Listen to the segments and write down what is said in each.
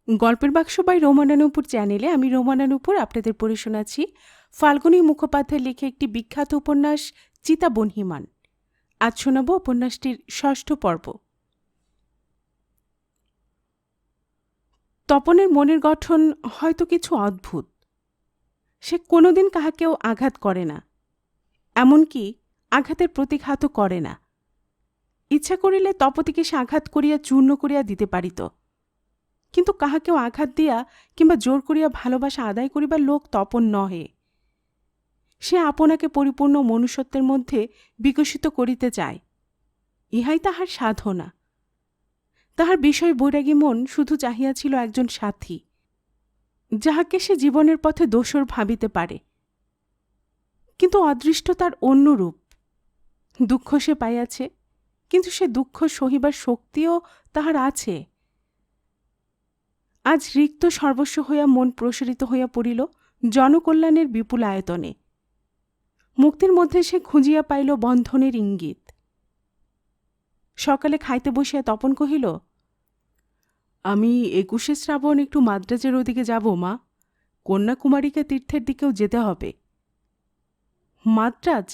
গল্পের বাক্স বাই রোমানা নূপুর চ্যানেলে আমি রোমানা নূপুর আপনাদের পড়ে শোনাচ্ছি ফাল্গুনী মুখোপাধ্যায়ের লেখা একটি বিখ্যাত উপন্যাস চিতা বনহিমান। আজ শোনাব উপন্যাসটির ৬ষ্ঠ পর্ব। তপনের মনের গঠন হয়তো কিছু অদ্ভুত। সে কোনোদিন কাহাকেও আঘাত করে না, এমনকি আঘাতের প্রতিঘাতও করে না। ইচ্ছা করিলে তপতিকে সে আঘাত করিয়া চূর্ণ করিয়া দিতে পারিত, কিন্তু কাহাকেও আঘাত দিয়া কিংবা জোর করিয়া ভালোবাসা আদায় করিবার লোক তপন নহে। সে আপনাকে পরিপূর্ণ মনুষ্যত্বের মধ্যে বিকশিত করিতে চায়, ইহাই তাহার সাধনা। তাহার বিষয় বৈরাগী মন শুধু চাহিয়াছিল একজন সাথী, যাহাকে সে জীবনের পথে দোসর ভাবিতে পারে। কিন্তু অদৃষ্ট তার অন্য রূপ। দুঃখ সে পাইয়াছে, কিন্তু সে দুঃখ সহিবার শক্তিও তাহার আছে। আজ রিক্ত সর্বস্ব হইয়া মন প্রসারিত হইয়া পড়িল জনকল্যাণের বিপুল আয়তনে। মুক্তির মধ্যে সে খুঁজিয়া পাইল বন্ধনের ইঙ্গিত। সকালে খাইতে বসিয়া তপন কহিল, আমি ২১শে শ্রাবণ একটু মাদ্রাজের ওদিকে যাব মা, কন্যাকুমারিকা তীর্থের দিকেও যেতে হবে। মাদ্রাজ?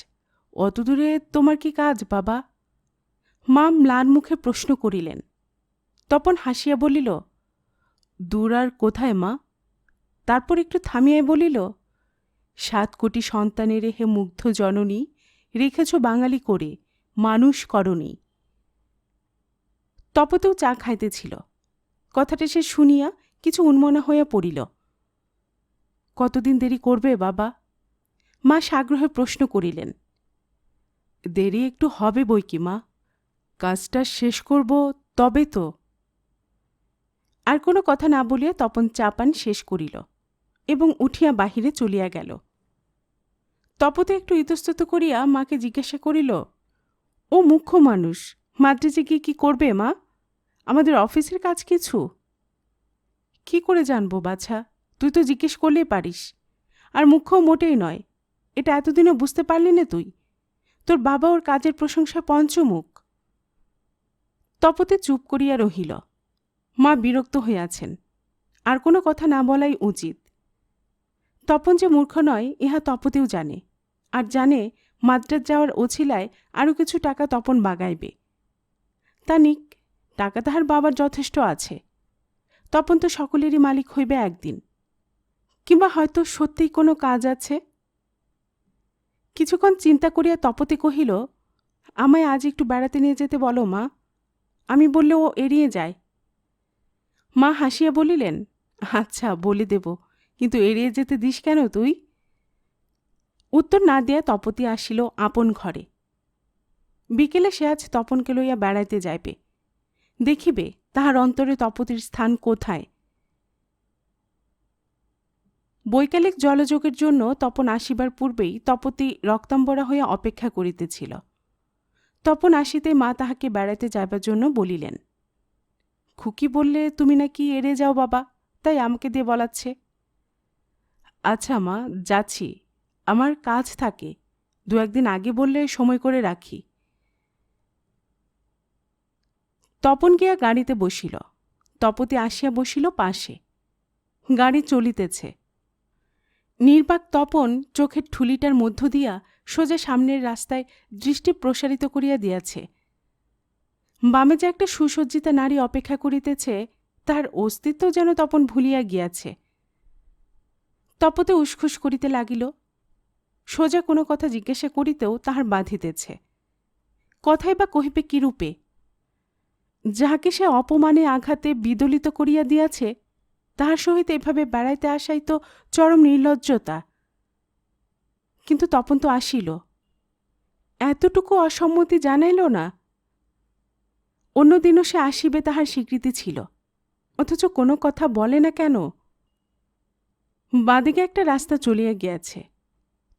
অত দূরে তোমার কি কাজ বাবা? মা ম্লান মুখে প্রশ্ন করিলেন। তপন হাসিয়া বলিল, দূর আর কোথায় মা? তারপর একটু থামিয়াই বলিল, ৭ কোটি সন্তানের হে মুগ্ধ জননী, রেখেছ বাঙালি করে, মানুষ করনি। তপতেও চা খাইতেছিল। কথাটা সে শুনিয়া কিছু উন্মনা হইয়া পড়িল। কতদিন দেরি করবে বাবা? মা সাগ্রহে প্রশ্ন করিলেন। দেরি একটু হবে বই কি মা, কাজটা শেষ করব তবে তো। আর কোনো কথা না বলিয়া তপন চা পান শেষ করিল এবং উঠিয়া বাহিরে চলিয়া গেল। তপতে একটু ইতস্তত করিয়া মাকে জিজ্ঞাসা করিল, ও মুখ্য মানুষ, মাদ্রাজে গিয়ে কি করবে মা? আমাদের অফিসের কাজ কিছু? কি করে জানবো বাছা, তুই তো জিজ্ঞেস করলেই পারিস। আর মুখ্য মোটেই নয়, এটা এতদিনও বুঝতে পারলি না তুই? তোর বাবা ওর কাজের প্রশংসায় পঞ্চমুখ। তপতে চুপ করিয়া রহিল। মা বিরক্ত হইয়াছেন, আর কোনো কথা না বলাই উচিত। তপন যে মূর্খ নয় ইহা তপতেও জানে, আর জানে মাদ্রাজ যাওয়ার ওছিলায় আরও কিছু টাকা তপন বাগাইবে। তা নিক, টাকা তাহার বাবার যথেষ্ট আছে। তপন তো সকলেরই মালিক হইবে একদিন, কিংবা হয়তো সত্যিই কোনো কাজ আছে। কিছুক্ষণ চিন্তা করিয়া তপতে কহিল, আমায় আজ একটু বেড়াতে নিয়ে যেতে বলো মা। আমি বললে ও এড়িয়ে যায়। মা হাসিয়া বলিলেন, আচ্ছা বলে দেব, কিন্তু এড়িয়ে যেতে দিস কেন তুই? উত্তর না দিয়া তপতি আসিল আপন ঘরে। বিকেলে সে আজ তপনকে লইয়া বেড়াইতে যাইবে। দেখিবে তাহার অন্তরে তপতির স্থান কোথায়। বৈকালিক জলযোগের জন্য তপন আসিবার পূর্বেই তপতি রক্তাম্বরা হইয়া অপেক্ষা করিতেছিল। তপন আসিতে মা তাহাকে বেড়াইতে যাইবার জন্য বলিলেন। খুকি বললে তুমি নাকি এড়ে যাও বাবা, তাই আমাকে দিয়ে বলাচ্ছে। আচ্ছা মা, যাচ্ছি, আমার কাজ থাকে, ২-১ দিন আগে বললে সময় করে রাখি। তপন গিয়া গাড়িতে বসিল। তপতি আসিয়া বসিল পাশে। গাড়ি চলিতেছে। নির্বাক তপন চোখের ঠুলিটার মধ্য দিয়া সোজা সামনের রাস্তায় দৃষ্টি প্রসারিত করিয়া দিয়াছে। বামে যে একটা সুসজ্জিতা নারী অপেক্ষা করিতেছে, তাহার অস্তিত্ব যেন তপন ভুলিয়া গিয়াছে। তপতে উসখুস করিতে লাগিল। সোজা কোনো কথা জিজ্ঞাসা করিতেও তাহার বাধিতেছে। কথাই বা কহিবে কিরূপে? যাহাকে সে অপমানে আঘাতে বিদলিত করিয়া দিয়াছে, তাহার সহিত এভাবে বেড়াইতে আসাই তো চরম নির্লজ্জতা। কিন্তু তপন তো আসিল, এতটুকু অসম্মতি জানাইল না। অন্যদিনও সে আসিবে তাহার স্বীকৃতি ছিল, অথচ কোনো কথা বলে না কেন? বাদিকে একটা রাস্তা চলিয়া গিয়াছে।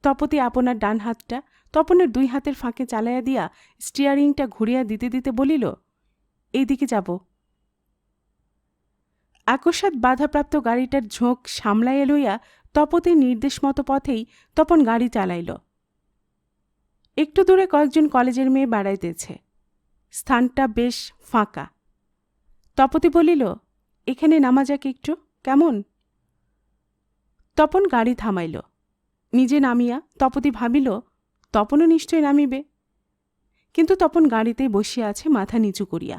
তপতি আপনার ডান হাতটা তপনের ২ হাতের ফাঁকে চালাইয়া দিয়া স্টিয়ারিংটা ঘুরিয়া দিতে দিতে বলিল, এইদিকে যাব। আকস্মাৎ বাধাপ্রাপ্ত গাড়িটার ঝোঁক সামলাইয়া লইয়া তপতির নির্দেশ মতো পথেই তপন গাড়ি চালাইল। একটু দূরে কয়েকজন কলেজের মেয়ে বেড়াইতেছে। স্থানটা বেশ ফাঁকা। তপতি বলিল, এখানে নামা যাক একটু, কেমন? তপন গাড়ি থামাইল। নিজে নামিয়া তপতি ভাবিল তপনও নিশ্চয় নামিবে, কিন্তু তপন গাড়িতেই বসিয়া আছে মাথা নিচু করিয়া।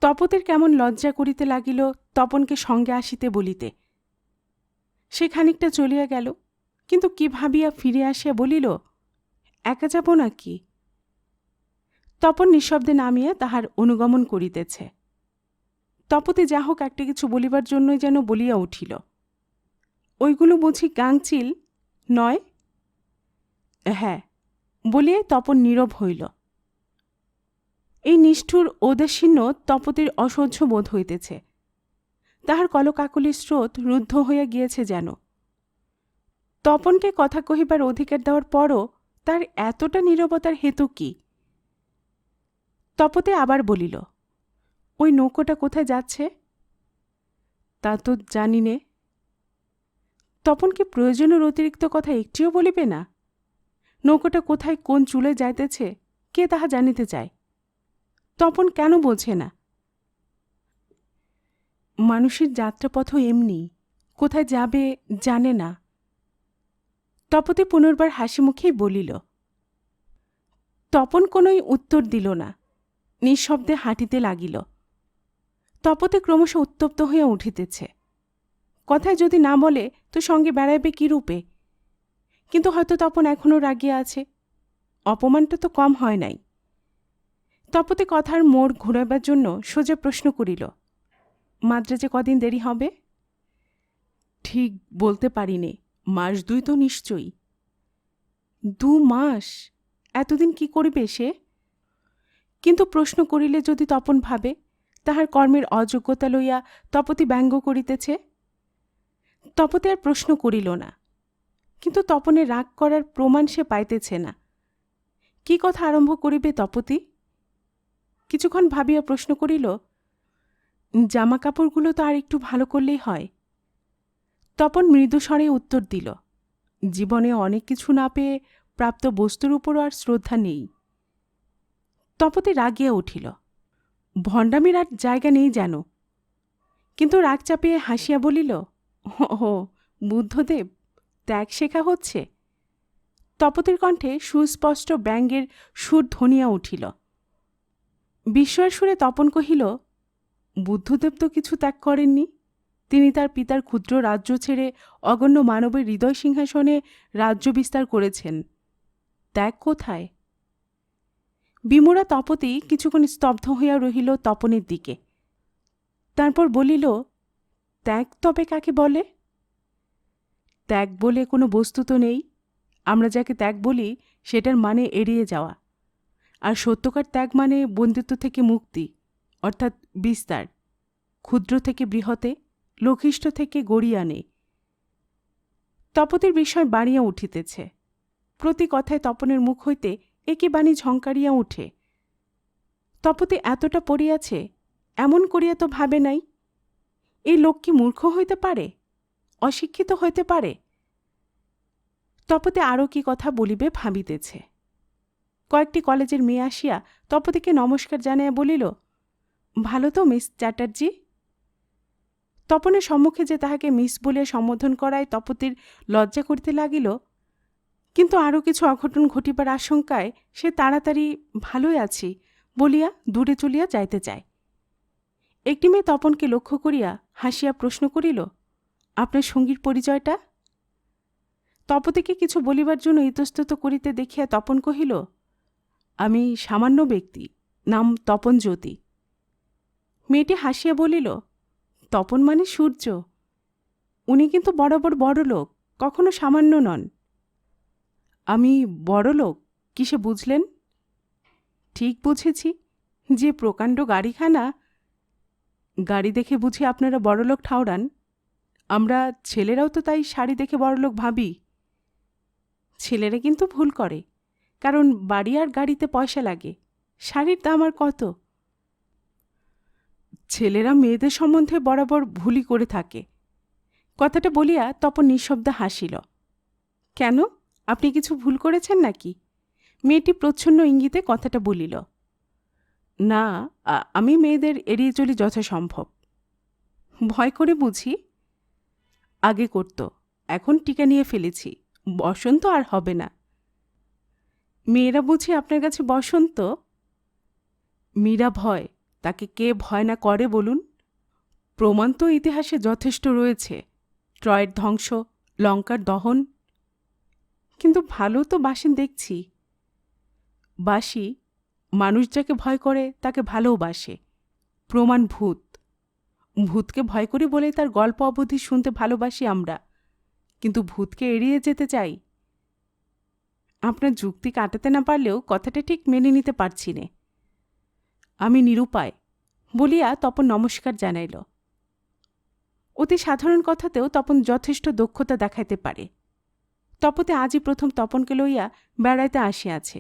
তপতের কেমন লজ্জা করিতে লাগিল তপনকে সঙ্গে আসিতে বলিতে। সে খানিকটা চলিয়া গেল, কিন্তু কি ভাবিয়া ফিরে আসিয়া বলিল, একা যাব নাকি? তপন নিঃশব্দে নামিয়া তাহার অনুগমন করিতেছে। তপতি যা হোক একটা কিছু বলিবার জন্যই যেন বলিয়া উঠিল, ওইগুলো বুঝি গাংচিল নয়? হ্যাঁ, বলিয়াই তপন নীরব হইল। এই নিষ্ঠুর ঔদাসীন্য তপতির অসহ্য বোধ হইতেছে। তাহার কলকাকলির স্রোত রুদ্ধ হইয়া গিয়েছে যেন। তপনকে কথা কহিবার অধিকার দেওয়ার পরও তার এতটা নীরবতার হেতু কি? তপতে আবার বলিল, ওই নৌকোটা কোথায় যাচ্ছে? তা তো জানি নে। তপন কি প্রয়োজনের অতিরিক্ত কথা একটিও বলিবে না? নৌকোটা কোথায় কোন চুলে যাইতেছে কে তাহা জানিতে চায়। তপন কেন বোঝে না? মানুষের যাত্রাপথ এমনি, কোথায় যাবে জানে না। তপতি পুনর্বার হাসি মুখেই বলিল। তপন কোনোই উত্তর দিল না, নিঃশব্দে হাঁটিতে লাগিল। তপতি ক্রমশ উত্তপ্ত হইয়া উঠিতেছে। কথায় যদি না বলে তো সঙ্গে বেড়াইবে কি রূপে? কিন্তু হয়তো তপন এখনও রাগিয়া আছে, অপমানটা তো কম হয় নাই। তপতি কথার মোড় ঘুরাইবার জন্য সোজা প্রশ্ন করিল, মাদ্রাজে কদিন দেরি হবে? ঠিক বলতে পারি নে, মাস 2 তো নিশ্চয়ই। 2 মাস? এতদিন কি করিবে সে? কিন্তু প্রশ্ন করিলে যদি তপন ভাবে তাহার কর্মের অযোগ্যতা লইয়া তপতি ব্যঙ্গ করিতেছে। তপতি আর প্রশ্ন করিল না, কিন্তু তপনের রাগ করার প্রমাণ সে পাইতেছে না। কি কথা আরম্ভ করিবে তপতি? কিছুক্ষণ ভাবিয়া প্রশ্ন করিল, জামা কাপড়গুলো তো আর একটু ভালো করলেই হয়। তপন মৃদুস্বরে উত্তর দিল, জীবনে অনেক কিছু না পেয়ে প্রাপ্ত বস্তুর উপরও আর শ্রদ্ধা নেই। তপতি রাগিয়া উঠিল, ভণ্ডামির আর জায়গা নেই যেন। কিন্তু রাগ চাপিয়ে হাসিয়া বলিল, ও বুদ্ধদেব, ত্যাগ শেখা হচ্ছে? তপতির কণ্ঠে সুস্পষ্ট ব্যঙ্গের সুর ধ্বনিয়া উঠিল। বিস্ময়ের সুরে তপন কহিল, বুদ্ধদেব তো কিছু ত্যাগ করেননি। তিনি তার পিতার ক্ষুদ্র রাজ্য ছেড়ে অগণ্য মানবের হৃদয় সিংহাসনে রাজ্য বিস্তার করেছেন। ত্যাগ কোথায়? বিমূঢ়া তপতি কিছুক্ষণ স্তব্ধ হইয়া রহিল তপনের দিকে। তারপর বলিল, ত্যাগ তবে কাকে বলে? ত্যাগ বলে কোনো বস্তু তো নেই। আমরা যাকে ত্যাগ বলি সেটার মানে এড়িয়ে যাওয়া, আর সত্যকার ত্যাগ মানে বন্দিত্ব থেকে মুক্তি, অর্থাৎ বিস্তার, ক্ষুদ্র থেকে বৃহতে, লঘিষ্ঠ থেকে গড়িয়ানে। তপতির বিষয় বাড়িয়া উঠিতেছে। প্রতি কথায় তপনের মুখ হইতে একই বাণী ঝঙ্কারিয়া উঠে। তপতি এতটা পড়িয়াছে এমন করিয়া তো ভাবে নাই। এই লোক কি মূর্খ হইতে পারে? অশিক্ষিত হইতে পারে? তপতি আরও কি কথা বলিবে ভাবিতেছে। কয়েকটি কলেজের মেয়ে আসিয়া তপতিকে নমস্কার জানাইয়া বলিল, ভালো তো মিস চ্যাটার্জি? তপনের সম্মুখে যে তাহাকে মিস বলিয়া সম্বোধন করায় তপতির লজ্জা করিতে লাগিল, কিন্তু আরও কিছু অঘটন ঘটিবার আশঙ্কায় সে তাড়াতাড়ি ভালোই আছি বলিয়া দূরে চলিয়া যাইতে চায়। একটি মেয়ে তপনকে লক্ষ্য করিয়া হাসিয়া প্রশ্ন করিল, আপনার সঙ্গীর পরিচয়টা? তপতিকে কিছু বলিবার জন্য ইতস্তত করিতে দেখিয়া তপন কহিল, আমি সামান্য ব্যক্তি, নাম তপন জ্যোতি। মেয়েটি হাসিয়া বলিল, তপন মানে সূর্য। উনি কিন্তু বরাবর বড় লোক, কখনো সামান্য নন। আমি বড় লোক কিসে বুঝলেন? ঠিক বুঝেছি, যে প্রকাণ্ড গাড়িখানা। গাড়ি দেখে বুঝি আপনারা বড়লোক ঠাউরান? আমরা ছেলেরাও তো তাই শাড়ি দেখে বড়লোক ভাবি। ছেলেরা কিন্তু ভুল করে, কারণ বাড়ি আর গাড়িতে পয়সা লাগে, শাড়ির দাম আর কত। ছেলেরা মেয়েদের সম্বন্ধে বরাবর ভুলই করে থাকে। কথাটা বলিয়া তপন নিঃশব্দে হাসিল। কেন, আপনি কিছু ভুল করেছেন নাকি? মেয়েটি প্রচ্ছন্ন ইঙ্গিতে কথাটা বলিল। না, আমি মেয়েদের এড়িয়ে চলি যথাসম্ভব। ভয় করে বুঝি? আগে করত, এখন টিকা নিয়ে ফেলেছি, বসন্ত আর হবে না। মেয়েরা বুঝি আপনার কাছে বসন্ত? মীরা ভয়, তাকে কে ভয় না করে বলুন? প্রমাণ তো ইতিহাসে যথেষ্ট রয়েছে, ট্রয়ের ধ্বংস, লঙ্কার দহন। কিন্তু ভালো তো বাসেন দেখছি। বাসি, মানুষ যাকে ভয় করে তাকে ভালোবাসে। প্রমাণ ভূত। ভূতকে ভয় করি বলে তার গল্প অবধি শুনতে ভালোবাসি আমরা, কিন্তু ভূতকে এড়িয়ে যেতে চাই। আপনার যুক্তি কাটাতে না পারলেও কথাটা ঠিক মেনে নিতে পারছি নে। আমি নিরুপায় বলিয়া তপন নমস্কার জানাইল। অতি সাধারণ কথাতেও তপন যথেষ্ট দক্ষতা দেখাইতে পারে। তপতে আজই প্রথম তপনকে লইয়া বেড়াইতে আসিয়াছে।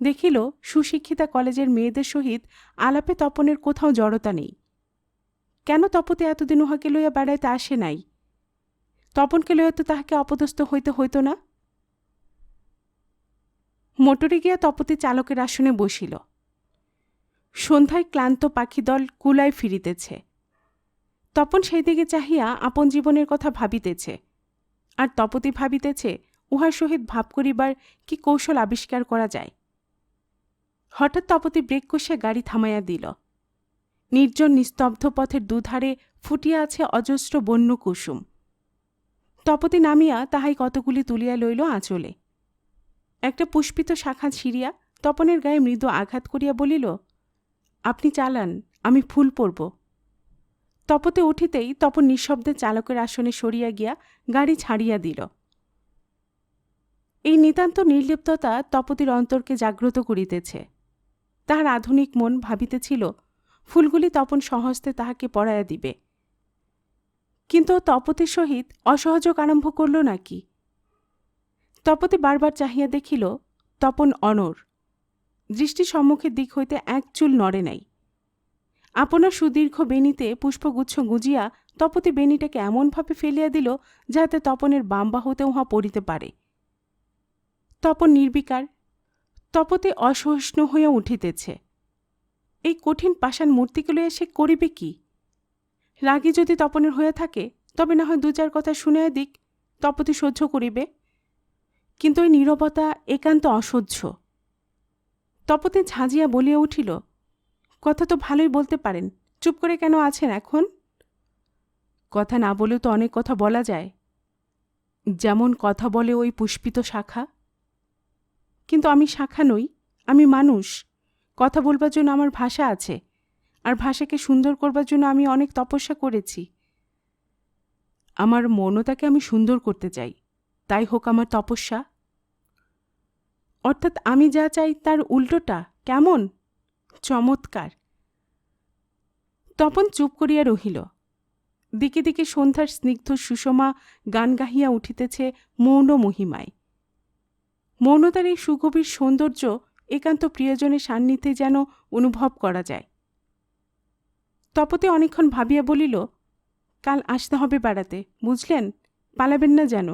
দেখিল সুশিক্ষিতা কলেজের মেয়েদের সহিত আলাপে তপনের কোথাও জড়তা নেই। কেন তপতে এতদিন উহাকে লইয়া বেড়াইতে আসে নাই? তপনকে লইয়া তো তাহাকে অপদস্থ হইতে হইত না। মোটরে গিয়া তপতি চালকের আসনে বসিল। সন্ধ্যায় ক্লান্ত পাখিদল কুলায় ফিরিতেছে। তপন সেই দিকে চাহিয়া আপন জীবনের কথা ভাবিতেছে, আর তপতি ভাবিতেছে উহার সহিত ভাব করিবার কি কৌশল আবিষ্কার করা যায়। হঠাৎ তপতি ব্রেক কষিয়া গাড়ি থামাইয়া দিল। নির্জন নিস্তব্ধ পথের দুধারে ফুটিয়া আছে অজস্র বন্য কুসুম। তপতি নামিয়া তাহাই কতগুলি তুলিয়া লইল আঁচলে। একটা পুষ্পিত শাখা ছিঁড়িয়া তপনের গায়ে মৃদু আঘাত করিয়া বলিল, আপনি চালান, আমি ফুল পরব। তপতে উঠিতেই তপন নিঃশব্দে চালকের আসনে সরিয়া গিয়া গাড়ি ছাড়িয়া দিল। এই নিতান্ত নির্লিপ্ততা তপতির অন্তরকে জাগ্রত করিতেছে। তাহার আধুনিক মন ভাবিতেছিল ফুলগুলি তপন সহস্তে তাহাকে পরাইয়া দিবে। কিন্তু তপতির সহিত অসহযোগ আরম্ভ করল নাকি? তপতি বারবার চাহিয়া দেখিল তপন অনড়, দৃষ্টি সম্মুখের দিক হইতে এক চুল নড়ে নাই। আপনার সুদীর্ঘ বেণীতে পুষ্পগুচ্ছ গুজিয়া তপতি বেণীটাকে এমনভাবে ফেলিয়া দিল যাহাতে তপনের বাম বাহুতে উহা পড়িতে পারে। তপন নির্বিকার। তপতি অসহিষ্ণু হইয়া উঠিতেছে। এই কঠিন পাষাণ মূর্তিকে লইয়া সে করিবে কি? রাগী যদি তপনের হইয়া থাকে তবে না হয় দু চার কথা শুনিয়া দিক, তপতি সহ্য করিবে। কিন্তু এই নীরবতা একান্ত অসহ্য। তপতি ঝাঁঝিয়া বলিয়া উঠিল, কথা তো ভালোই বলতে পারেন, চুপ করে কেন আছেন এখন? কথা না বলেও তো অনেক কথা বলা যায়, যেমন কথা বলে ওই পুষ্পিত শাখা। কিন্তু আমি শাখা নই, আমি মানুষ। কথা বলবার জন্য আমার ভাষা আছে, আর ভাষাকে সুন্দর করবার জন্য আমি অনেক তপস্যা করেছি। আমার মনতাকে আমি সুন্দর করতে চাই, তাই হোক আমার তপস্যা। অর্থাৎ আমি যা চাই তার উল্টোটা। কেমন চমৎকার! তপন চুপ করিয়া রহিল। দিকে দিকে সন্ধ্যার স্নিগ্ধ সুষমা গান গাহিয়া উঠিতেছে মৌন মহিমায়। মৌনতার এই সুগভীর সৌন্দর্য একান্ত প্রিয়জনের সান্নিধ্যে যেন অনুভব করা যায়। তপতি অনেকক্ষণ ভাবিয়া বলিল, কাল আসতে হবে বেড়াতে, বুঝলেন? পালাবেন না যেন।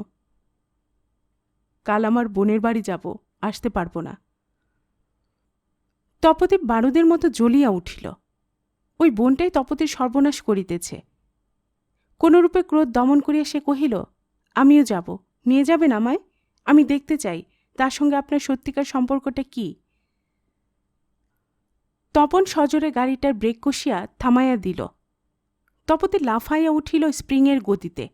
কাল আমার বোনের বাড়ি যাব, আসতে পারব না। তপতি বারুদের মতো জ্বলিয়া উঠিল। ওই বোনটাই তপতির সর্বনাশ করিতেছে। কোনরূপে ক্রোধ দমন করিয়া সে কহিল, আমিও যাব, নিয়ে যাবেন আমায়? আমি দেখতে চাই তার সঙ্গে আপনার সত্যিকার সম্পর্কটা কি। তপন সজোরে গাড়িটার ব্রেক কষিয়া থামাইয়া দিল। তপতি লাফাইয়া উঠিল স্প্রিংয়ের গতিতে।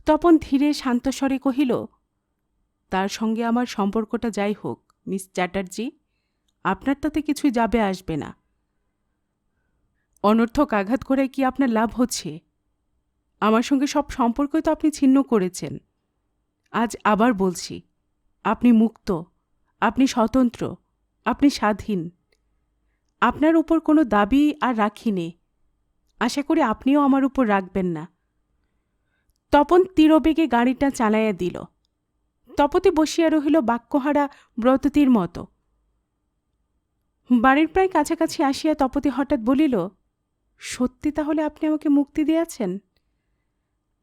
তপন ধীরে শান্তস্বরে কহিল, তার সঙ্গে আমার সম্পর্কটা যাই হোক মিস চ্যাটার্জি, আপনার তাতে কিছুই যাবে আসবে না। অনর্থক আঘাত করে কি আপনার লাভ হচ্ছে? আমার সঙ্গে সব সম্পর্কই তো আপনি ছিন্ন করেছেন। আজ আবার বলছি, আপনি মুক্ত, আপনি স্বতন্ত্র, আপনি স্বাধীন। আপনার উপর কোনো দাবি আর রাখি নে। আশা করি আপনিও আমার উপর রাখবেন না। তপন তীরবেগে গাড়িটা চালাইয়া দিল। তপতি বসিয়া রহিল বাক্যহারা ব্রততীর মতো। বাড়ির প্রায় কাছাকাছি আসিয়া তপতি হঠাৎ বলিল, সত্যি তাহলে আপনি আমাকে মুক্তি দিয়েছেন?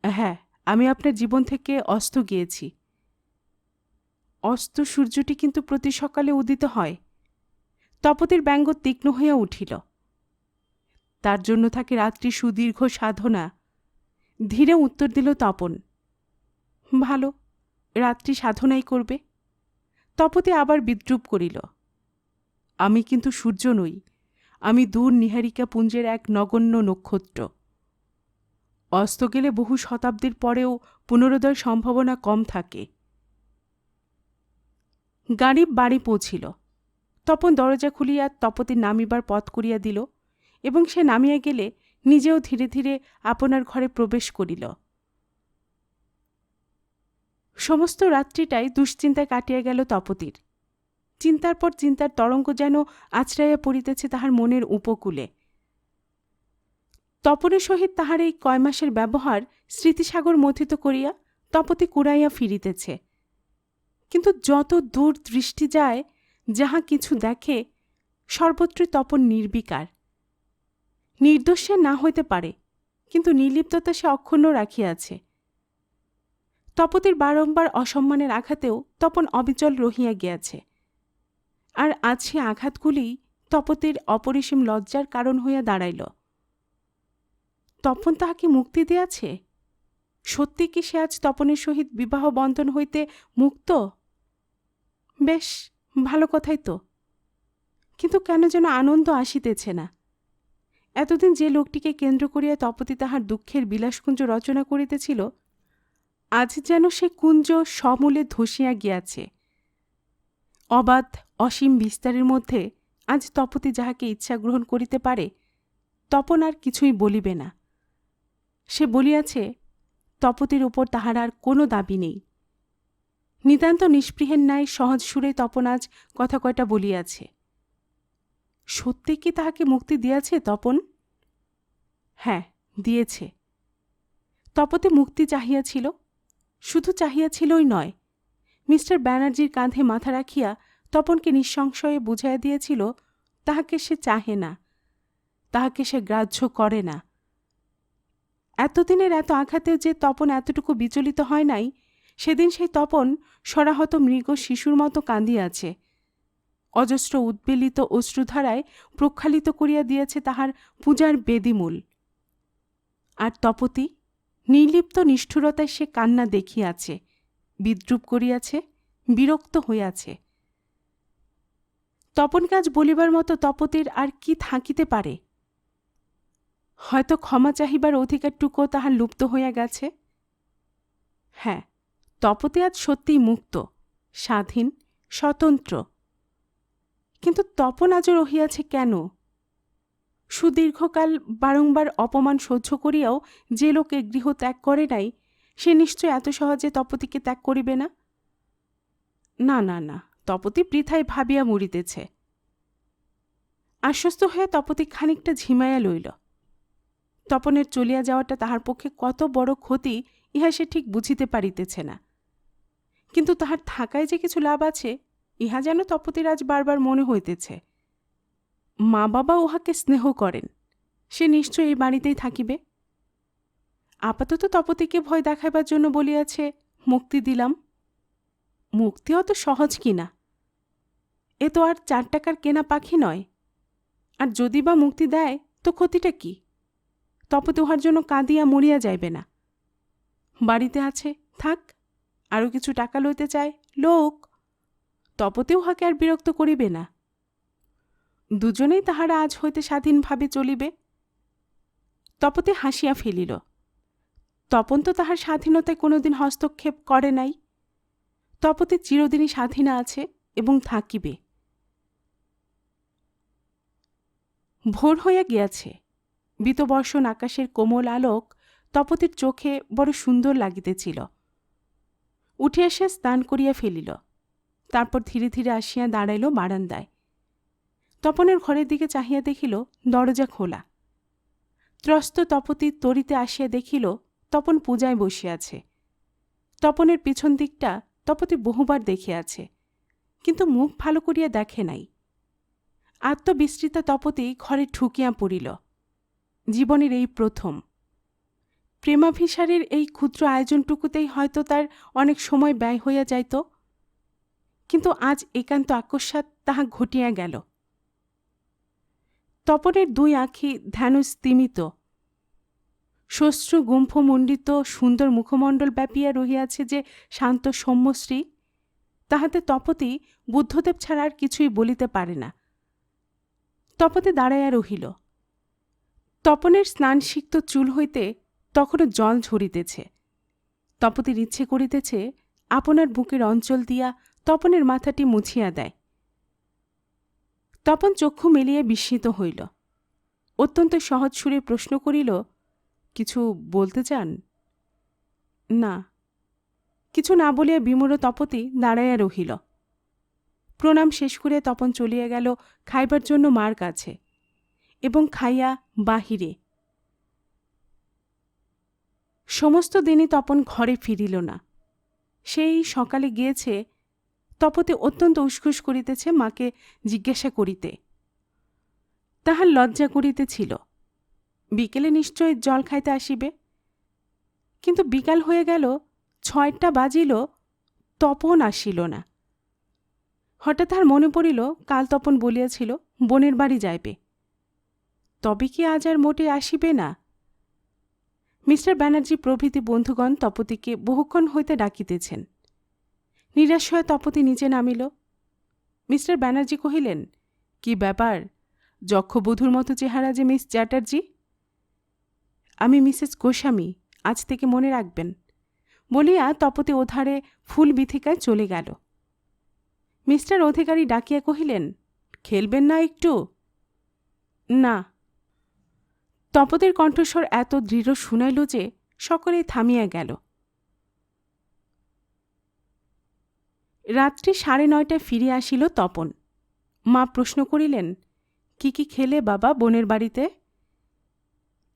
হ্যাঁ, আমি আপনার জীবন থেকে অস্ত গিয়েছি। অস্ত সূর্যটি কিন্তু প্রতি সকালে উদিত হয়। তপতির ব্যঙ্গ তীক্ষ্ণ হইয়া উঠিল। তার জন্য থাকে রাত্রি সুদীর্ঘ সাধনা। ধীরে উত্তর দিল তপন। ভালো, রাত্রি সাধনাই করবে। তপতি আবার বিদ্রূপ করিল। আমি কিন্তু সূর্য নই, আমি দূর নীহারিকা পুঞ্জের এক নগণ্য নক্ষত্র। অস্ত গেলে বহু শতাব্দীর পরেও পুনরোদয় সম্ভাবনা কম থাকে। গাড়ি বাড়ি পৌঁছিল। তপন দরজা খুলিয়া তপতির নামিবার পথ করিয়া দিল এবং সে নামিয়া গেলে নিজেও ধীরে ধীরে আপনার ঘরে প্রবেশ করিল। সমস্ত রাত্রিটাই দুশ্চিন্তায় কাটিয়া গেল তপতির। চিন্তার পর চিন্তার তরঙ্গ যেন আছড়াইয়া পড়িতেছে তাহার মনের উপকূলে। তপনের সহিত তাহার এই কয় মাসের ব্যবহার স্মৃতিসাগর মথিত করিয়া তপতি কুড়াইয়া ফিরিতেছে। কিন্তু যত দূর দৃষ্টি যায়, যাহা কিছু দেখে, সর্বত্রই তপন নির্বিকার। নির্দোষ সে না হইতে পারে, কিন্তু নির্লিপ্ততা সে অক্ষুণ্ণ রাখিয়াছে। তপতির বারংবার অসম্মানের আঘাতেও তপন অবিচল রহিয়া গিয়াছে। আর আজ সে আঘাতগুলি তপতির অপরিসীম লজ্জার কারণ হইয়া দাঁড়াইল। তপন তাহাকে মুক্তি দিয়াছে? সত্যি কি সে আজ তপনের সহিত বিবাহ বন্ধন হইতে মুক্ত? বেশ, ভালো কথাই তো। কিন্তু কেন যেন আনন্দ আসিতেছে না। এতদিন যে লোকটিকে কেন্দ্র করিয়া তপতি তাহার দুঃখের বিলাসকুঞ্জ রচনা করিতেছিল, আজ যেন সে কুঞ্জ সমূলে ধসিয়া গিয়াছে। অবাধ অসীম বিস্তারের মধ্যে আজ তপতি যাহাকে ইচ্ছা গ্রহণ করিতে পারে, তপন আর কিছুই বলিবে না। সে বলিয়াছে, তপতির উপর তাহার আর কোনো দাবি নেই। নিতান্ত নিষ্পৃহের ন্যায় সহজ সুরে তপন আজ কথা কয়টা বলিয়াছে। সত্যি কি তাহাকে মুক্তি দিয়াছে তপন? হ্যাঁ, দিয়েছে। তপতি মুক্তি চাহিয়াছিল, শুধু চাহিয়াছিলই নয়, মিস্টার ব্যানার্জির কাঁধে মাথা রাখিয়া তপনকে নিঃসংশয়ে বুঝাইয়া দিয়েছিল তাহাকে সে চাহে না, তাহাকে সে গ্রাহ্য করে না। এতদিনের এত আঘাতেও যে তপন এতটুকু বিচলিত হয় নাই, সেদিন সেই তপন সরাহত মৃগ শিশুর মতো কাঁদিয়াছে। অজস্র উদ্বেলিত অশ্রুধারায় প্রক্ষালিত করিয়া দিয়েছে তাহার পূজার বেদিমূল। আর তপতি নির্লিপ্ত নিষ্ঠুরতায় সে কান্না দেখিয়াছে, বিদ্রূপ করিয়াছে, বিরক্ত হইয়াছে। তপনকে আজ বলিবার মতো তপতির আর কি থাকিতে পারে? হয়তো ক্ষমা চাহিবার অধিকারটুকুও তাহার লুপ্ত হইয়া গেছে। হ্যাঁ, তপতি আজ সত্যিই মুক্ত, স্বাধীন, স্বতন্ত্র। কিন্তু তপন আজও রহিয়াছে কেন? সুদীর্ঘকাল বারংবার অপমান সহ্য করিয়াও যে লোক এ গৃহ ত্যাগ করে নাই, সে নিশ্চয় এত সহজে তপতিকে ত্যাগ করিবে না। না না না, তপতি বৃথায় ভাবিয়া মরিতেছে। আশ্বস্ত হইয়া তপতি খানিকটা ঝিমাইয়া লইল। তপনের চলিয়া যাওয়াটা তাহার পক্ষে কত বড় ক্ষতি, ইহা সে ঠিক বুঝিতে পারিতেছে না। কিন্তু তাহার থাকায় যে কিছু লাভ আছে, ইহা যেন তপতির আজ বারবার মনে হইতেছে। মা বাবা উহাকে স্নেহ করেন, সে নিশ্চয় এই বাড়িতেই থাকিবে। আপাতত তপতিকে ভয় দেখাইবার জন্য বলিয়াছে, মুক্তি দিলাম। মুক্তি অত সহজ কিনা? এ তো আর 4 টাকার কেনা পাখি নয়। আর যদি বা মুক্তি দেয়, তো ক্ষতিটা কি? তপতি উহার জন্য কাঁদিয়া মরিয়া যাইবে না। বাড়িতে আছে, থাক। আরও কিছু টাকা লইতে চায়, লোক। তপতি উহাকে আর বিরক্ত করিবে না। দুজনেই তাহারা আজ হইতে স্বাধীনভাবে চলিবে। তপতি হাসিয়া ফেলিল। তপন তো তাহার স্বাধীনতায় কোনোদিন হস্তক্ষেপ করে নাই। তপতি চিরদিনই স্বাধীনা আছে এবং থাকিবে। ভোর হইয়া গিয়াছে। বীতবর্ষণ আকাশের কোমল আলোক তপতির চোখে বড় সুন্দর লাগিতেছিল। উঠিয়া সে স্নান করিয়া ফেলিল। তারপর ধীরে ধীরে আসিয়া দাঁড়াইল বারান্দায়। তপনের ঘরের দিকে চাহিয়া দেখিল দরজা খোলা। ত্রস্ত তপতি তরিতে আসিয়া দেখিল তপন পূজায় বসিয়াছে। তপনের পিছন দিকটা তপতি বহুবার দেখিয়াছে, কিন্তু মুখ ভালো করিয়া দেখে নাই। আত্মবিস্মৃতা তপতি ঘরে ঢুকিয়া পড়িল। জীবনের এই প্রথম। প্রেমাভিসারের এই ক্ষুদ্র আয়োজনটুকুতেই হয়তো তার অনেক সময় ব্যয় হইয়া যাইত, কিন্তু আজ একান্ত আকস্মাৎ তাহা ঘটিয়া গেল। তপনের দুই আঁখি ধ্যানস্তিমিত, শ্বশ্রু গুম্ফমণ্ডিত সুন্দর মুখমণ্ডল ব্যাপিয়া রহিয়াছে যে শান্ত সৌম্যশ্রী, তাহাতে তপতি বুদ্ধদেব ছাড়া আর কিছুই বলিতে পারে না। তপতি দাঁড়াইয়া রহিল। তপনের স্নানসিক্ত চুল হইতে তখনও জল ঝরিতেছে। তপতির ইচ্ছে করিতেছে আপনার বুকের অঞ্চল দিয়া তপনের মাথাটি মুছিয়া দেয়। তপন চক্ষু মেলিয়া বিস্মিত হইল। অত্যন্ত সহজ সুরে প্রশ্ন করিল, কিছু বলতে চান? না। কিছু না বলিয়া বিমূঢ় তপতি দাঁড়াইয়া রহিল। প্রণাম শেষ করিয়া তপন চলিয়া গেল খাইবার জন্য মার কাছে, এবং খাইয়া বাহিরে। সমস্ত দিনই তপন ঘরে ফিরিল না। সেই সকালে গিয়েছে। তপতি অত্যন্ত উসখুস করিতেছে মাকে জিজ্ঞাসা করিতে। তাহার লজ্জা করিতেছিল। বিকেলে নিশ্চয় জল খাইতে আসিবে। কিন্তু বিকাল হয়ে গেল, 6টা বাজিল, তপন আসিল না। হঠাৎ তাহার মনে পড়িল কাল তপন বলিয়াছিল বোনের বাড়ি যাইবে। তবে কি আজ আর মোটে আসিবে না? মিস্টার ব্যানার্জি প্রভৃতি বন্ধুগণ তপতিকে বহুক্ষণ হইতে ডাকিতেছেন। নিরাশ হয়ে তপতি নিচে নামিল। মিস্টার ব্যানার্জি কহিলেন, কি ব্যাপার, যক্ষবধূর মতো চেহারা যে মিস চ্যাটার্জি? আমি মিসেস গোস্বামী, আজ থেকে মনে রাখবেন, বলিয়া তপতি ওধারে ফুল বিথিকায় চলে গেল। মিস্টার অধিকারী ডাকিয়া কহিলেন, খেলবেন না একটু? না। তপতির কণ্ঠস্বর এত দৃঢ় শুনাইল যে সকলেই থামিয়া গেল। রাত্রি 9:30টায় ফিরিয়া আসিল তপন। মা প্রশ্ন করিলেন, কি কি খেলে বাবা বোনের বাড়িতে?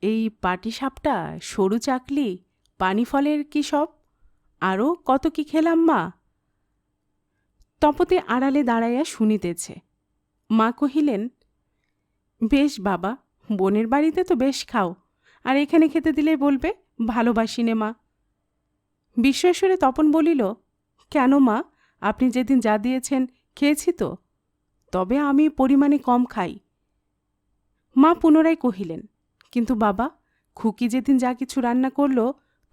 এই পাটিসাপটা, সরু চাকলি, পানি ফলের কি সব, আরও কত কি খেলাম মা। তপতি আড়ালে দাঁড়াইয়া শুনিতেছে। মা কহিলেন, বেশ বাবা, বোনের বাড়িতে তো বেশ খাও, আর এখানে খেতে দিলে বলবে ভালোবাসি নে মা। বিস্ময়েশ্বরে তপন বলিল, কেন মা, আপনি যেদিন যা দিয়েছেন খেয়েছি তো, তবে আমি পরিমাণে কম খাই। মা পুনরায় কহিলেন, কিন্তু বাবা, খুকি যেদিন যা কিছু রান্না করল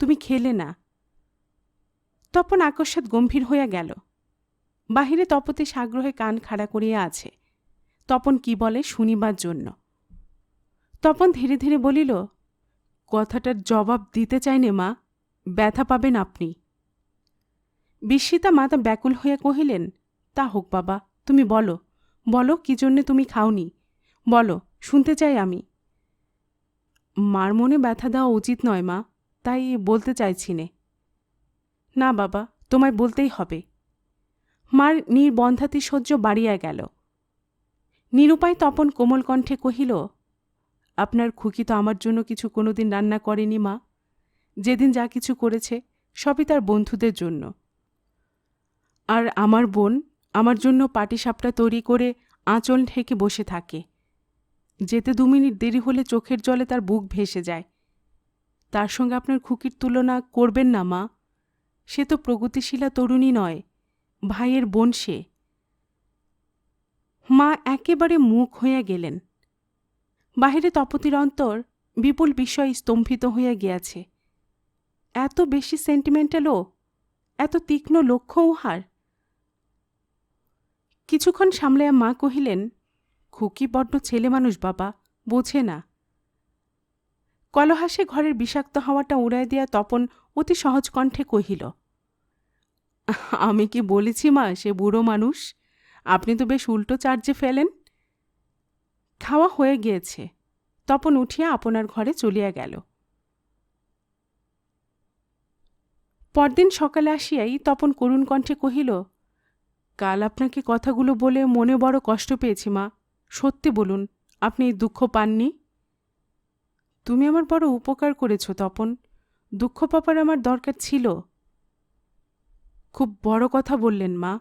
তুমি খেলে না। তপন আকস্মাৎ গম্ভীর হইয়া গেল। বাহিরে তপতি সাগ্রহে কান খাড়া করিয়া আছে, তপন কি বলে শুনিবার জন্য। তপন ধীরে ধীরে বলিল, কথাটার জবাব দিতে চাইনে মা, ব্যথা পাবেন আপনি। বিস্মিতা মাতা ব্যাকুল হইয়া কহিলেন, তা হোক বাবা, তুমি বলো, বলো কি জন্যে তুমি খাওনি, বলো, শুনতে চাই আমি। মার মনে ব্যথা দেওয়া উচিত নয় মা, তাই বলতে চাইছি নে। না বাবা, তোমায় বলতেই হবে। মার নির্বন্ধাতিশয্য বাড়িয়া গেল। নিরুপায় তপন কোমল কণ্ঠে কহিল, আপনার খুকি তো আমার জন্য কিছু কোনোদিন রান্না করেনি মা। যেদিন যা কিছু করেছে সবই তার বন্ধুদের জন্য। আর আমার বোন আমার জন্য পাটিসাপটা তৈরি করে আঁচল ঢেকে বসে থাকে। যেতে 2 মিনিট দেরি হলে চোখের জলে তার বুক ভেসে যায়। তার সঙ্গে আপনার খুকির তুলনা করবেন না মা। সে তো প্রগতিশীলা তরুণী নয়, ভাইয়ের বোন সে। মা একেবারে মুখ হইয়া গেলেন। বাহিরে তপতির অন্তর বিপুল বিষয় স্তম্ভিত হইয়া গিয়াছে। এত বেশি সেন্টিমেন্টালও, এত তীক্ষ্ণ লক্ষ্য উহার। কিছুক্ষণ সামলাইয়া মা কহিলেন, খুকি বড্ড ছেলে মানুষ বাবা, বোঝে না। কলহাসে ঘরের বিষাক্ত হাওয়াটা উড়াইয়া দিয়া তপন অতি সহজ কণ্ঠে কহিল, আমি কি বলেছি মা সে বুড়ো মানুষ? আপনি তো বেশ উল্টো চার্জে ফেলেন। খাওয়া হয়ে গিয়েছে। তপন উঠিয়া আপনার ঘরে চলিয়া গেল। পরদিন সকালে আসিয়াই তপন করুণ কণ্ঠে কহিল, কাল আপনাকে কথাগুলো বলে মনে বড় কষ্ট পেয়েছি মা। সত্যি বলুন, আপনি দুঃখ পাননি? তুমি আমার বড় উপকার করেছ তপন, দুঃখ পাবার আমার দরকার ছিল। খুব বড় কথা বললেন মা,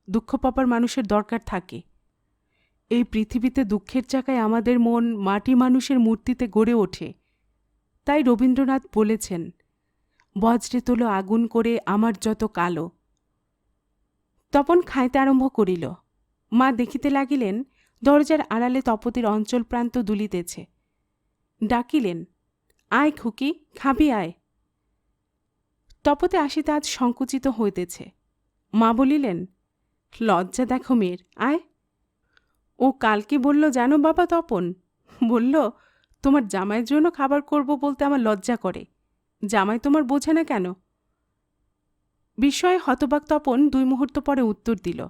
দুঃখ পাবার মানুষের দরকার থাকে। এই পৃথিবীতে দুঃখের চাকায় আমাদের মন মাটি মানুষের মূর্তিতে গড়ে ওঠে। তাই রবীন্দ্রনাথ বলেছেন, বজ্রে তোলো আগুন করে আমার যত কালো। তপন খাইতে আরম্ভ করিল। মা দেখিতে লাগিলেন দরজার আড়ালে তপতির অঞ্চল প্রান্ত দুলিতেছে। ডাকিলেন, আয় খুকি, খাবি আয়। তপতি আসিতে আজ সংকুচিত হইতেছে। মা বলিলেন, লজ্জা দেখো মেয়ের, আয়। ও কালকে বলল জানো বাবা তপন, বলল তোমার জামাইয়ের জন্য খাবার করব বলতে আমার লজ্জা করে। জামাই তোমার বোঝে না কেন? বিস্ময়ে হতবাক তপন 2 মুহূর্ত পরে উত্তর দিল,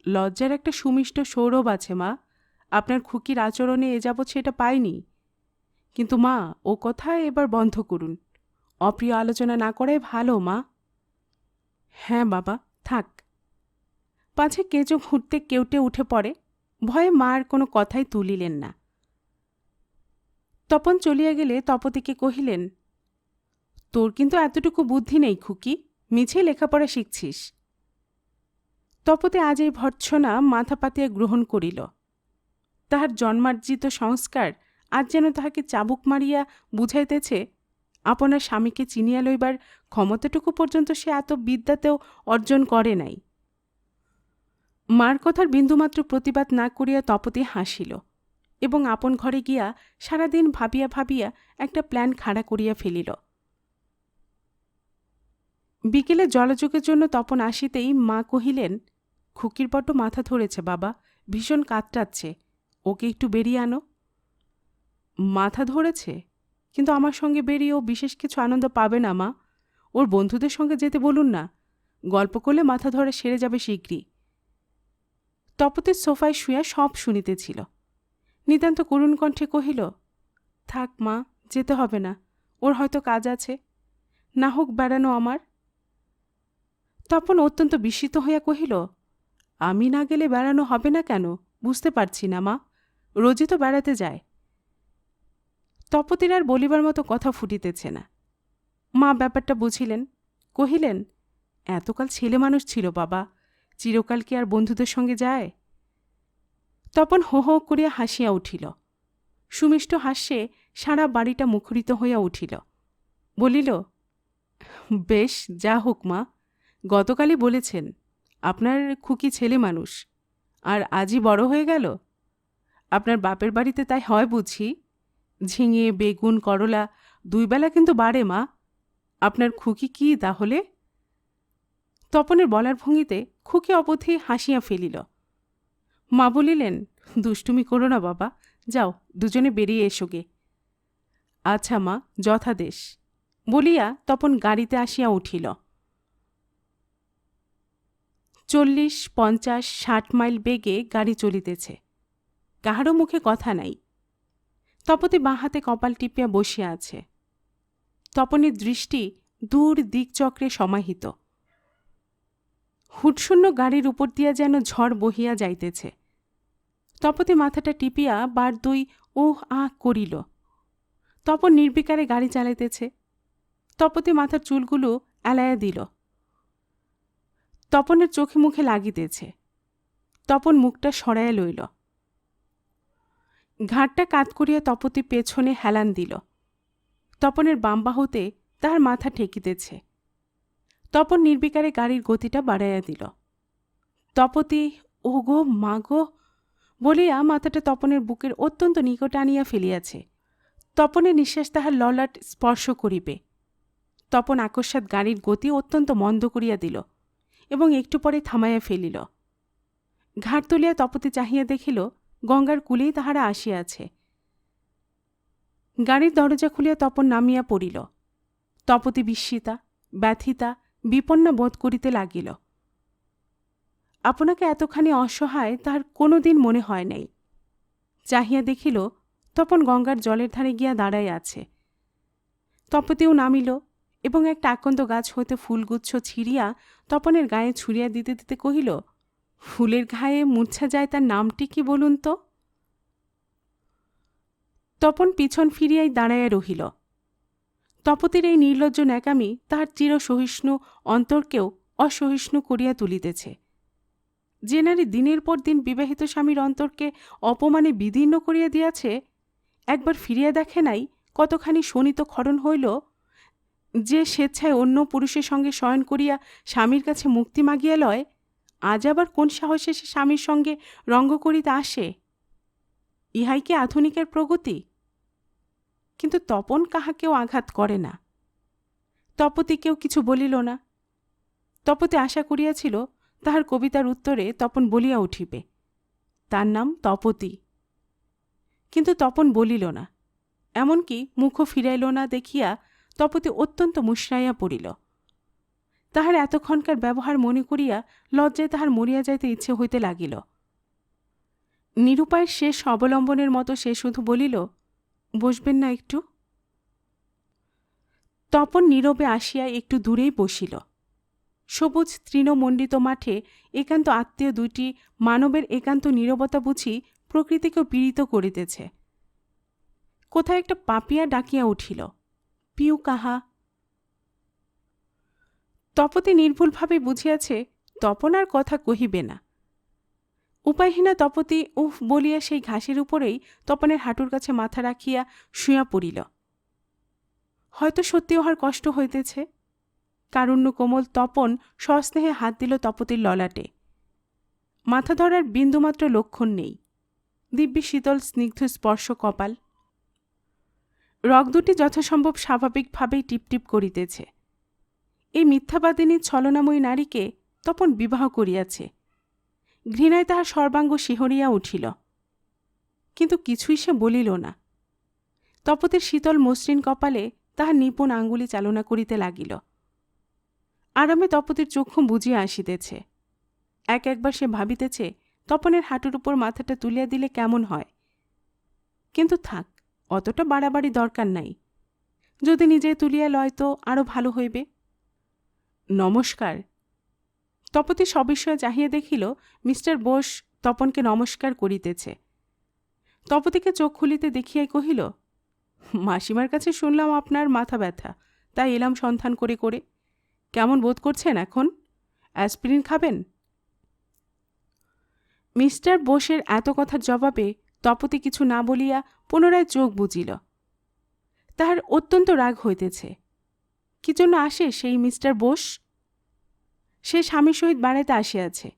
লজ্জার একটা সুমিষ্ট সৌরভ আছে মা, আপনার খুকির আচরণে এ যাবৎ সেটা পাইনি। কিন্তু মা, ও কথা এবার বন্ধ করুন, অপ্রিয় আলোচনা না করাই ভালো মা। হ্যাঁ বাবা, থাক। পাছে কেঁচো ঘুরতে কেউটে উঠে পড়ে, ভয়ে মার কোনো কথাই তুলিলেন না। তপন চলিয়া গেলে তপতিকে কহিলেন, তোর কিন্তু এতটুকু বুদ্ধি নেই খুকি, মিছে লেখাপড়া শিখছিস। তপতি আজ এই ভর্ৎসনা মাথা পাতিয়া গ্রহণ করিল। তাহার জন্মার্জিত সংস্কার আজ যেন তাহাকে চাবুক মারিয়া বুঝাইতেছে, আপনার স্বামীকে চিনিয়া লইবার ক্ষমতাটুকু পর্যন্ত সে এত বিদ্যাতেও অর্জন করে নাই। মার কথার বিন্দুমাত্র প্রতিবাদ না করিয়া তপতি হাসিল এবং আপন ঘরে গিয়া সারাদিন ভাবিয়া ভাবিয়া একটা প্ল্যান খাড়া করিয়া ফেলিল। বিকেলে জলযোগের জন্য তপন আসিতেই মা কহিলেন, খুকির বড্ড মাথা ধরেছে বাবা, ভীষণ কাতরাচ্ছে, ওকে একটু বেরিয়ে আনো। মাথা ধরেছে? কিন্তু আমার সঙ্গে বেরিয়ে ও বিশেষ কিছু আনন্দ পাবে না মা। ওর বন্ধুদের সঙ্গে যেতে বলুন না, গল্প করলে মাথা ধরা সেরে যাবে শীঘ্রই। তপতির সোফায় শুয়া সব শুনিতেছিল। নিতান্ত করুণ কণ্ঠে কহিল, থাক মা, যেতে হবে না, ওর হয়তো কাজ আছে, না হোক বেড়ানো আমার। তপন অত্যন্ত বিস্মিত হইয়া কহিল, আমি না গেলে বেড়ানো হবে না কেন, বুঝতে পারছি না মা, রোজই তো বেড়াতে যায়। তপতির আর বলিবার মতো কথা ফুটিতেছে না। মা ব্যাপারটা বুঝিলেন, কহিলেন, এতকাল ছেলে মানুষ ছিল বাবা, চিরকাল কি আর বন্ধুদের সঙ্গে যায়? তপন হো হো করিয়া হাসিয়া উঠিল। সুমিষ্ট হাস্যে সারা বাড়িটা মুখরিত হইয়া উঠিল। বলিল, বেশ, যা হোক মা, গতকালই বলেছেন আপনার খুকি ছেলে মানুষ, আর আজই বড় হয়ে গেল। আপনার বাপের বাড়িতে তাই হয় বুঝি? ঝিঙে, বেগুন, করলা 2 বেলা কিন্তু বাড়ে মা। আপনার খুকি কি তাহলে? তপনের বলার ভঙ্গিতে খুকি অবধি হাসিয়া ফেলিল। মা বলিলেন, দুষ্টুমি করো না বাবা, যাও দুজনে বেরিয়ে এসোগে। আচ্ছা মা, যথাদেশ, বলিয়া তপন গাড়িতে আসিয়া উঠিল। 40, 50, 60 মাইল বেগে গাড়ি চলিতেছে। কাহারও মুখে কথা নাই। তপতি বাঁ হাতে কপাল টিপিয়া বসিয়া আছে। তপনের দৃষ্টি দূর দিকচক্রে সমাহিত। হুটশূন্য গাড়ির উপর দিয়া যেন ঝড় বহিয়া যাইতেছে। তপতি মাথাটা টিপিয়া বার 2 ওহ আহ করিল। তপন নির্বিকারে গাড়ি চালাইতেছে। তপতি মাথার চুলগুলো এলাইয়া দিল। তপনের চোখে মুখে লাগিতেছে। তপন মুখটা সরাইয়া লইল। ঘাটটা কাত করিয়া তপতি পেছনে হেলান দিল। তপনের বাম বাহুতে তাহার মাথা ঠেকিতেছে। তপন নির্বিকারে গাড়ির গতিটা বাড়াইয়া দিল। তপতি ও গো মা গো বলিয়া মাথাটা তপনের বুকের অত্যন্ত নিকট আনিয়া ফেলিয়াছে। তপনের নিঃশ্বাস তাহার ললাট স্পর্শ করিবে। তপন আকস্মাৎ গাড়ির গতি অত্যন্ত মন্দ করিয়া দিল এবং একটু পরে থামাইয়া ফেলিল। ঘাট তুলিয়া তপতি চাহিয়া দেখিল, গঙ্গার কূলেই তাহারা আসিয়াছে। গাড়ির দরজা খুলিয়া তপন নামিয়া পড়িল। তপতি বিস্মিতা, ব্যথিতা, বিপন্না বোধ করিতে লাগিল। আপনাকে এতখানি অসহায় তাহার কোনো দিন মনে হয় নাই। চাহিয়া দেখিল, তপন গঙ্গার জলের ধারে গিয়া দাঁড়াইয়া আছে। তপতিও নামিল এবং একটা আকন্দ গাছ হইতে ফুলগুচ্ছ ছিঁড়িয়া তপনের গায়ে ছুঁড়িয়া দিতে দিতে কহিল, ফুলের গায়ে মূর্ছা যায় তার নামটি কি বলুন তো? তপন পিছন ফিরিয়াই দাঁড়াইয়া রহিল। তপতির এই নির্লজ্জ ন্যাকামি তাহার চিরসহিষ্ণু অন্তরকেও অসহিষ্ণু করিয়া তুলিতেছে। যে নারী দিনের পর দিন বিবাহিত স্বামীর অন্তরকে অপমানে বিদীর্ণ করিয়া দিয়াছে, একবার ফিরিয়া দেখে নাই কতখানি শোণিত ক্ষরণ হইল। যে স্বেচ্ছায় অন্য পুরুষের সঙ্গে শয়ন করিয়া স্বামীর কাছে মুক্তি মাগিয়া লয়, আজ আবার কোন সাহসে সে স্বামীর সঙ্গে রঙ্গ করিতে আসে? ইহাই কি আধুনিকের প্রগতি? কিন্তু তপন কাহাকেও আঘাত করে না। তপতিকেও কিছু বলিল না। তপতি আশা করিয়াছিল তাহার কবিতার উত্তরে তপন বলিয়া উঠিবে, তার নাম তপতি। কিন্তু তপন বলিল না, এমনকি মুখও ফিরাইল না দেখিয়া তপতি অত্যন্ত মুশড়াইয়া পড়িল। তাহার এতক্ষণকার ব্যবহার মনে করিয়া লজ্জায় তাহার মরিয়া যাইতে ইচ্ছে হইতে লাগিল। নিরুপায়ের শেষ অবলম্বনের মতো সে শুধু বলিল, বসবেন না একটু? তপন নীরবে আসিয়া একটু দূরেই বসিল। সবুজ তৃণমণ্ডিত মাঠে একান্ত আত্মীয় দুইটি মানবের একান্ত নীরবতা বুঝি প্রকৃতিকেও পীড়িত করিতেছে। কোথায় একটা পাপিয়া ডাকিয়া উঠিল, পিউ কাহা? তপতি নির্ভুলভাবে বুঝিয়াছে তপন আর কথা কহিবে না। উপায়হীনা তপতি উফ বলিয়া সেই ঘাসের উপরেই তপনের হাঁটুর কাছে মাথা রাখিয়া শুইয়া পড়িল। হয়তো সত্যি উহার কষ্ট হইতেছে। কারুণ্য কোমল তপন সস্নেহে হাত দিল তপতির ললাটে। মাথা ধরার বিন্দুমাত্র লক্ষণ নেই। দিব্যি শীতল স্নিগ্ধ স্পর্শ কপাল। রগ দুটি যথাসম্ভব স্বাভাবিকভাবেই টিপটিপ করিতেছে। এই মিথ্যাবাদিনী ছলনাময়ী নারীকে তপন বিবাহ করিয়াছে। ঘৃণায় তাহার সর্বাঙ্গ শিহরিয়া উঠিল। কিন্তু কিছুই সে বলিল না। তপতির শীতল মসৃণ কপালে তাহার নিপুণ আঙ্গুলি চালনা করিতে লাগিল। আরামে তপতির চক্ষু বুঝিয়া আসিতেছে। একবার সে ভাবিতেছে তপনের হাঁটুর উপর মাথাটা তুলিয়া দিলে কেমন হয়। কিন্তু থাক, অতটা বাড়াবাড়ি দরকার নাই। যদি নিজে তুলিয়া লয় তো আরও ভালো হইবে। নমস্কার। তপতি সবিস্ময়ে চাহিয়া দেখিল মিস্টার বোস তপনকে নমস্কার করিতেছে। তপতিকে চোখ খুলিতে দেখিয়াই কহিল, মাসিমার কাছে শুনলাম আপনার মাথা ব্যথা, তাই এলাম সন্ধান করে করে। কেমন বোধ করছেন এখন? অ্যাসপিরিন খাবেন? মিস্টার বোসের এত কথার জবাবে তপতি কিছু না বলিয়া পুনরায় চোখ বুজিল। তাহার অত্যন্ত রাগ হইতেছে। কি জন্য আসে সেই মিস্টার বোস? সে স্বামীর সহিত বাড়াইতে আসিয়াছে।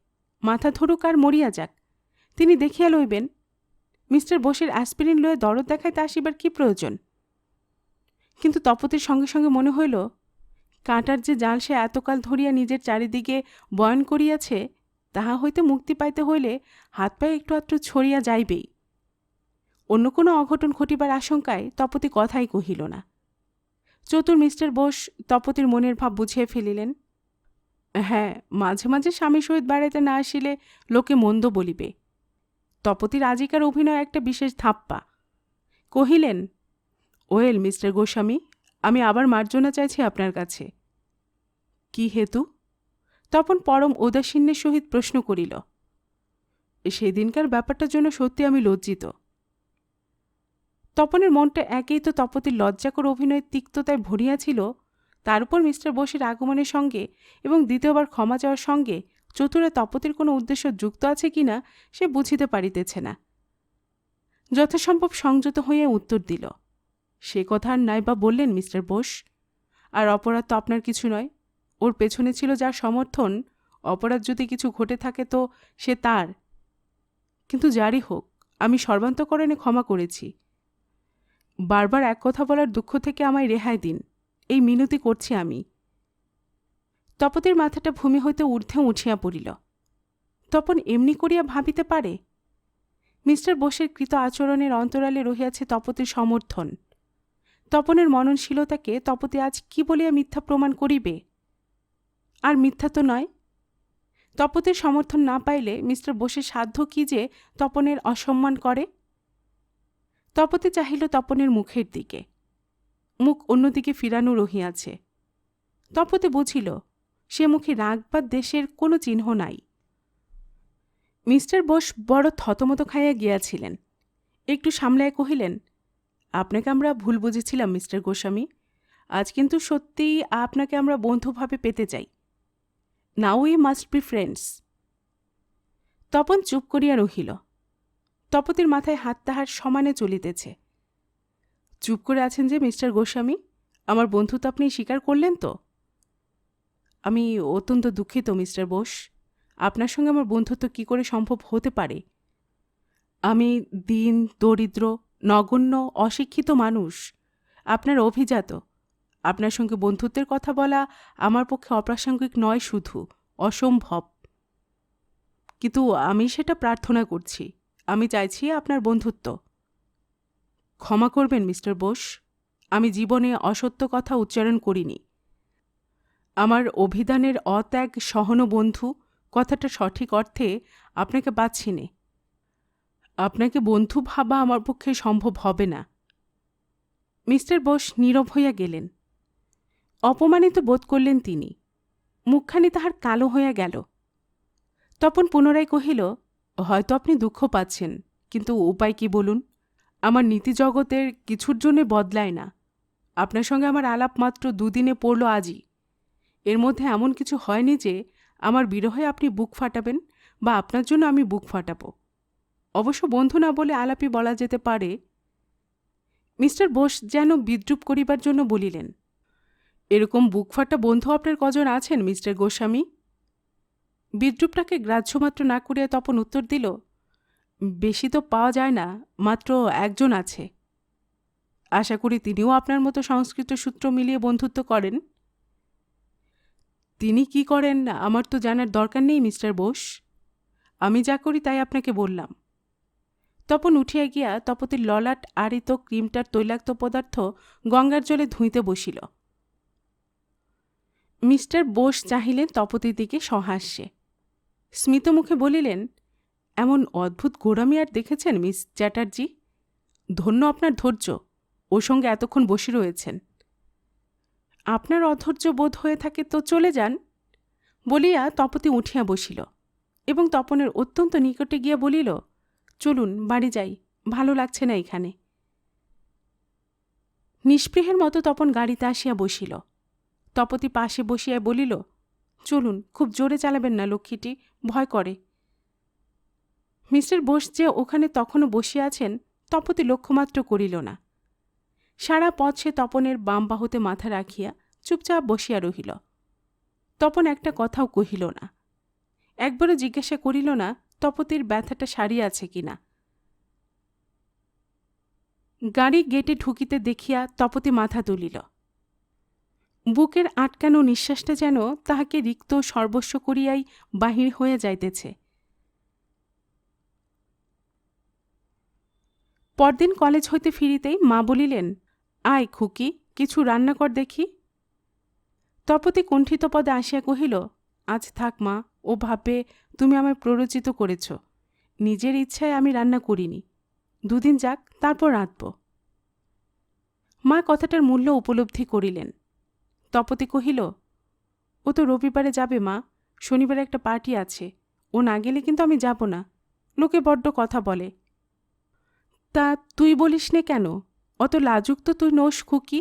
মাথা ধরুক আর মরিয়া যাক, তিনি দেখিয়া লইবেন। মিস্টার বোসের অ্যাসপিরিন লয়ে দরদ দেখাইতে আসিবার কি প্রয়োজন? কিন্তু তপতির সঙ্গে সঙ্গে মনে হইল, কাঁটার যে জাল সে এতকাল ধরিয়া নিজের চারিদিকে বয়ন করিয়াছে, তাহা হইতে মুক্তি পাইতে হইলে হাত পায়ে একটু আধটু ছড়িয়া যাইবেই। অন্য কোনো অঘটন ঘটিবার আশঙ্কায় তপতি কথাই কহিল না। চতুর মিস্টার বোস তপতির মনের ভাব বুঝিয়া ফেলিলেন। হ্যাঁ, মাঝে মাঝে স্বামীর সহিত বেড়াইতে না আসিলে লোকে মন্দ বলিবে। তপতির আজিকার অভিনয় একটা বিশেষ ধাপ্পা। কহিলেন, ওয়েল মিস্টার গোস্বামী, আমি আবার মার্জনা চাইছি আপনার কাছে। কি হেতু? তপন পরম ঔদাসীন্যের সহিত প্রশ্ন করিল। সেদিনকার ব্যাপারটার জন্য সত্যি আমি লজ্জিত। তপনের মনটা একেই তো তপতির লজ্জাকর অভিনয়ের তিক্ততায় ভরিয়াছিল, তার উপর মিস্টার বোসের আগমনের সঙ্গে এবং দ্বিতীয়বার ক্ষমা চাওয়ার সঙ্গে চতুরে তপতির কোনো উদ্দেশ্য যুক্ত আছে কিনা সে বুঝিতে পারিতেছে না। যথাসম্ভব সংযত হইয়া উত্তর দিল, সে কথা আর নাই বা বললেন মিস্টার বোস। আর অপরাধ তো আপনার কিছু নয়। ওর পেছনে ছিল যার সমর্থন, অপরাধ যদি কিছু ঘটে থাকে তো সে তার। কিন্তু যারই হোক, আমি সর্বান্তকরণে ক্ষমা করেছি। বারবার এক কথা বলার দুঃখ থেকে আমায় রেহাই দিন, এই মিনতি করছি আমি। তপতির মাথাটা ভূমি হইতে ঊর্ধ্বে উঠিয়া পড়িল। তপন এমনি করিয়া ভাবিতে পারে? মিস্টার বোসের কৃত আচরণের অন্তরালে রহিয়াছে তপতির সমর্থন। তপনের মননশীলতাকে তপতি আজ কি বলিয়া মিথ্যা প্রমাণ করিবে? আর মিথ্যা তো নয়। তপতির সমর্থন না পাইলে মিস্টার বোসের সাধ্য কি যে তপনের অসম্মান করে? তপতি চাহিল তপনের মুখের দিকে। মুখ অন্যদিকে ফিরানো রহিয়াছে। তপতি বুঝিল সে মুখে রাগ বা দেশের কোনো চিহ্ন নাই। মিস্টার বোস বড় থতমত খাইয়া গিয়াছিলেন। একটু সামলাইয়া কহিলেন, আপনাকে আমরা ভুল বুঝেছিলাম মিস্টার গোস্বামী। আজ কিন্তু সত্যিই আপনাকে আমরা বন্ধুভাবে পেতে চাই। Now we must be friends. Tapan চুপ করিয়া রহিল। তপতির মাথায় হাত তাহার সমানে চলিতেছে। চুপ করে আছেন যে মিস্টার গোস্বামী, আমার বন্ধুত্ব আপনি স্বীকার করলেন তো? আমি অত্যন্ত দুঃখিত মিস্টার বোস। আপনার সঙ্গে আমার বন্ধুত্ব কি করে সম্ভব হতে পারে? আমি দীন, দরিদ্র, নগণ্য, অশিক্ষিত মানুষ, আপনার অভিজাত। আপনার সঙ্গে বন্ধুত্বের কথা বলা আমার পক্ষে অপ্রাসঙ্গিক নয়, শুধু অসম্ভব। কিন্তু আমি সেটা প্রার্থনা করছি। আমি চাইছি আপনার বন্ধুত্ব। ক্ষমা করবেন মিস্টার বোস, আমি জীবনে অসত্য কথা উচ্চারণ করিনি। আমার অভিধানের অত্যাগ সহন বন্ধু কথাটা সঠিক অর্থে আপনাকে পাচ্ছি নে। আপনাকে বন্ধু ভাবা আমার পক্ষে সম্ভব হবে না। মিস্টার বোস নীরব হইয়া গেলেন। অপমানিত বোধ করলেন তিনি। মুখখানি তাহার কালো হইয়া গেল। তপন পুনরায় কহিল, হয়তো আপনি দুঃখ পাচ্ছেন, কিন্তু উপায় কি বলুন? আমার নীতিজগতের কিছুর জন্যে বদলায় না। আপনার সঙ্গে আমার আলাপ মাত্র 2 দিনে পড়ল আজই। এর মধ্যে এমন কিছু হয়নি যে আমার বিরহে আপনি বুক ফাটাবেন বা আপনার জন্য আমি বুক ফাটাব। অবশ্য বন্ধু না বলে আলাপই বলা যেতে পারে। মিস্টার বোস যেন বিদ্রূপ করিবার জন্য বলিলেন, এরকম বুকফাটা বন্ধু আপনার কজন আছেন মিস্টার গোস্বামী? বিদ্রূপটাকে গ্রাহ্যমাত্র না করিয়া তপন উত্তর দিল, বেশি তো পাওয়া যায় না, মাত্র একজন আছে। আশা করি তিনিও আপনার মতো সংস্কৃত সূত্র মিলিয়ে বন্ধুত্ব করেন। তিনি কি করেন আমার তো জানার দরকার নেই মিস্টার বোস। আমি যা করি তাই আপনাকে বললাম। তপন উঠিয়া গিয়া তপতির ললাট আড়িত ক্রিমটার তৈলাক্ত পদার্থ গঙ্গার জলে ধুইতে বসিল। মিস্টার বোস চাহিলেন তপতির দিকে সহাস্যে। স্মিত মুখে বলিলেন, এমন অদ্ভুত গোঁড়ামি আর দেখেছেন মিস চ্যাটার্জি? ধন্য আপনার ধৈর্য, ওর সঙ্গে এতক্ষণ বসে রয়েছেন। আপনার অধৈর্য বোধ হয়ে থাকে তো চলে যান, বলিয়া তপতি উঠিয়া বসিল এবং তপনের অত্যন্ত নিকটে গিয়া বলিল, চলুন বাড়ি যাই, ভালো লাগছে না এখানে। নিস্পৃহের মতো তপন গাড়িতে আসিয়া বসিল। তপতি পাশে বসিয়া বলিল, চলুন, খুব জোরে চালাবেন না লক্ষ্মীটি, ভয় করে। মিস্টার বোস যে ওখানে তখনও বসিয়া আছেন তপতি লক্ষ্যমাত্র করিল না। সারা পথ সে তপনের বাম বাহুতে মাথা রাখিয়া চুপচাপ বসিয়া রহিল। তপন একটা কথাও কহিল না। একবারও জিজ্ঞাসা করিল না তপতির ব্যথাটা সারিয়া আছে কিনা। গাড়ি গেটে ঢুকিতে দেখিয়া তপতি মাথা তুলিল। বুকের আটকানো নিঃশ্বাসটা যেন তাহাকে রিক্ত সর্বস্ব করিয়াই বাহির হইয়া যাইতেছে। পরদিন কলেজ হইতে ফিরিতেই মা বলিলেন, আয় খুকি, কিছু রান্না কর দেখি। তপতি কুণ্ঠিত পদে আসিয়া কহিল, আজ থাক মা, ও ভাববে তুমি আমায় প্ররোচিত করেছ। নিজের ইচ্ছায় আমি রান্না করিনি, 2 দিন যাক, তারপর রাঁধব। মা কথাটার মূল্য উপলব্ধি করিলেন। তপতি কহিল, ও তো রবিবারে যাবে মা, শনিবারে একটা পার্টি আছে, ও না গেলে কিন্তু আমি যাব না, লোকে বড্ড কথা বলে। তা তুই বলিস নে কেন? অত লাজুক তো তুই নোস খুকি।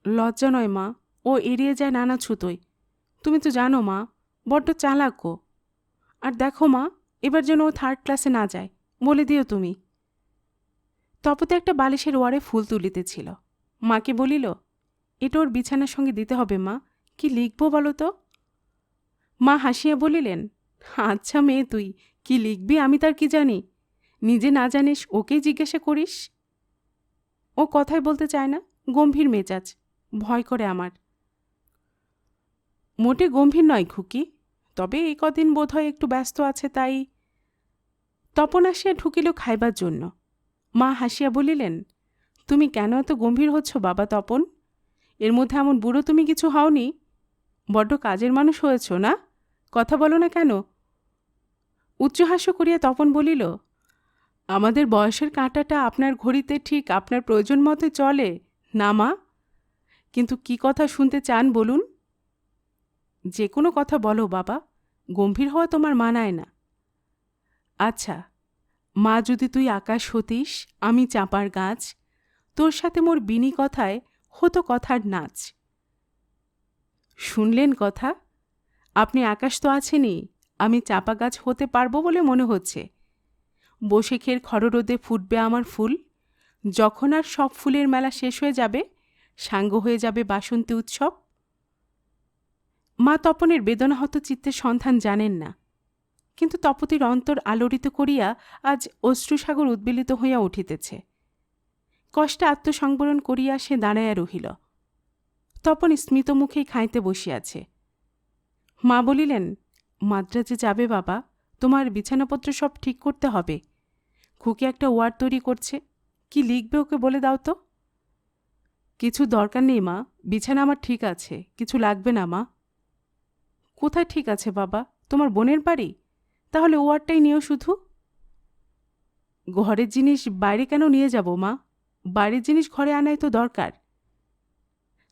লজ্জা নয় মা, ও এড়িয়ে যায় নানা ছুতোয়। তুমি তো জানো মা, বড্ড চালাক ও। আর দেখো মা, এবার যেন ও 3rd ক্লাসে না যায়, বলে দিও তুমি। তপতে একটা বালিশের ওয়ারে ফুল তুলিতেছিল। মাকে বলিল, এটা ওর বিছানার সঙ্গে দিতে হবে মা, কি লিখব বলো তো? মা হাসিয়া বলিলেন, আচ্ছা মেয়ে, তুই কি লিখবি আমি তার কি জানি? নিজে না জানিস ওকেই জিজ্ঞাসা করিস। ও কথাই বলতে চায় না, গম্ভীর মেজাজ, ভয় করে আমার। মোটে গম্ভীর নয় খুকি, তবে এই কদিন বোধহয় একটু ব্যস্ত আছে তাই। তপন আসিয়া ঢুকিল খাইবার জন্য। মা হাসিয়া বলিলেন, তুমি কেন এত গম্ভীর হচ্ছ বাবা তপন? এর মধ্যে এমন বুড়ো তুমি কিছু হওনি। বড্ড কাজের মানুষ হয়েছ না? কথা বলো না কেন? উচ্চহাস্য করিয়া তপন বলিল, আমাদের বয়সের কাঁটাটা আপনার ঘড়িতে ঠিক আপনার প্রয়োজন মতো চলে না মা? কিন্তু কি কথা শুনতে চান বলুন? যে কোনো কথা বলো বাবা, গম্ভীর হওয়া তোমার মানায় না। আচ্ছা মা, যদি তুই আকাশ হতিস, আমি চাঁপার গাছ, তোর সাথে মোর বিনি কথায় হতো কথার নাচ। শুনলেন কথা? আপনি আকাশ তো আছেনই, আমি চাঁপা গাছ হতে পারবো বলে মনে হচ্ছে। বৈশাখের খররোদে ফুটবে আমার ফুল, যখন আর সব ফুলের মেলা শেষ হয়ে যাবে, সাঙ্গ হয়ে যাবে বাসন্তী উৎসব। মা তপনের বেদনাহত চিত্তের সন্ধান জানেন না, কিন্তু তপতির অন্তর আলোড়িত করিয়া আজ অশ্রুসাগর উদ্বেলিত হইয়া উঠিতেছে। কষ্টে আত্মসংবরণ করিয়া সে দাঁড়াইয়া রহিল। তপন স্মিত মুখেই খাইতে বসিয়াছে। মা বলিলেন, মাদ্রাজে যাবে বাবা, তোমার বিছানাপত্র সব ঠিক করতে হবে। খুকি একটা ওয়ার্ড তৈরি করছে, কি লিখবে ওকে বলে দাও তো। কিছু দরকার নেই মা, বিছানা আমার ঠিক আছে, কিছু লাগবে না মা। কোথায় ঠিক আছে বাবা? তোমার বোনের বাড়ি? তাহলে ওয়ার্ডটাই নিও শুধু। ঘরের জিনিস বাইরে কেন নিয়ে যাব মা? বাইরের জিনিস ঘরে আনাই তো দরকার।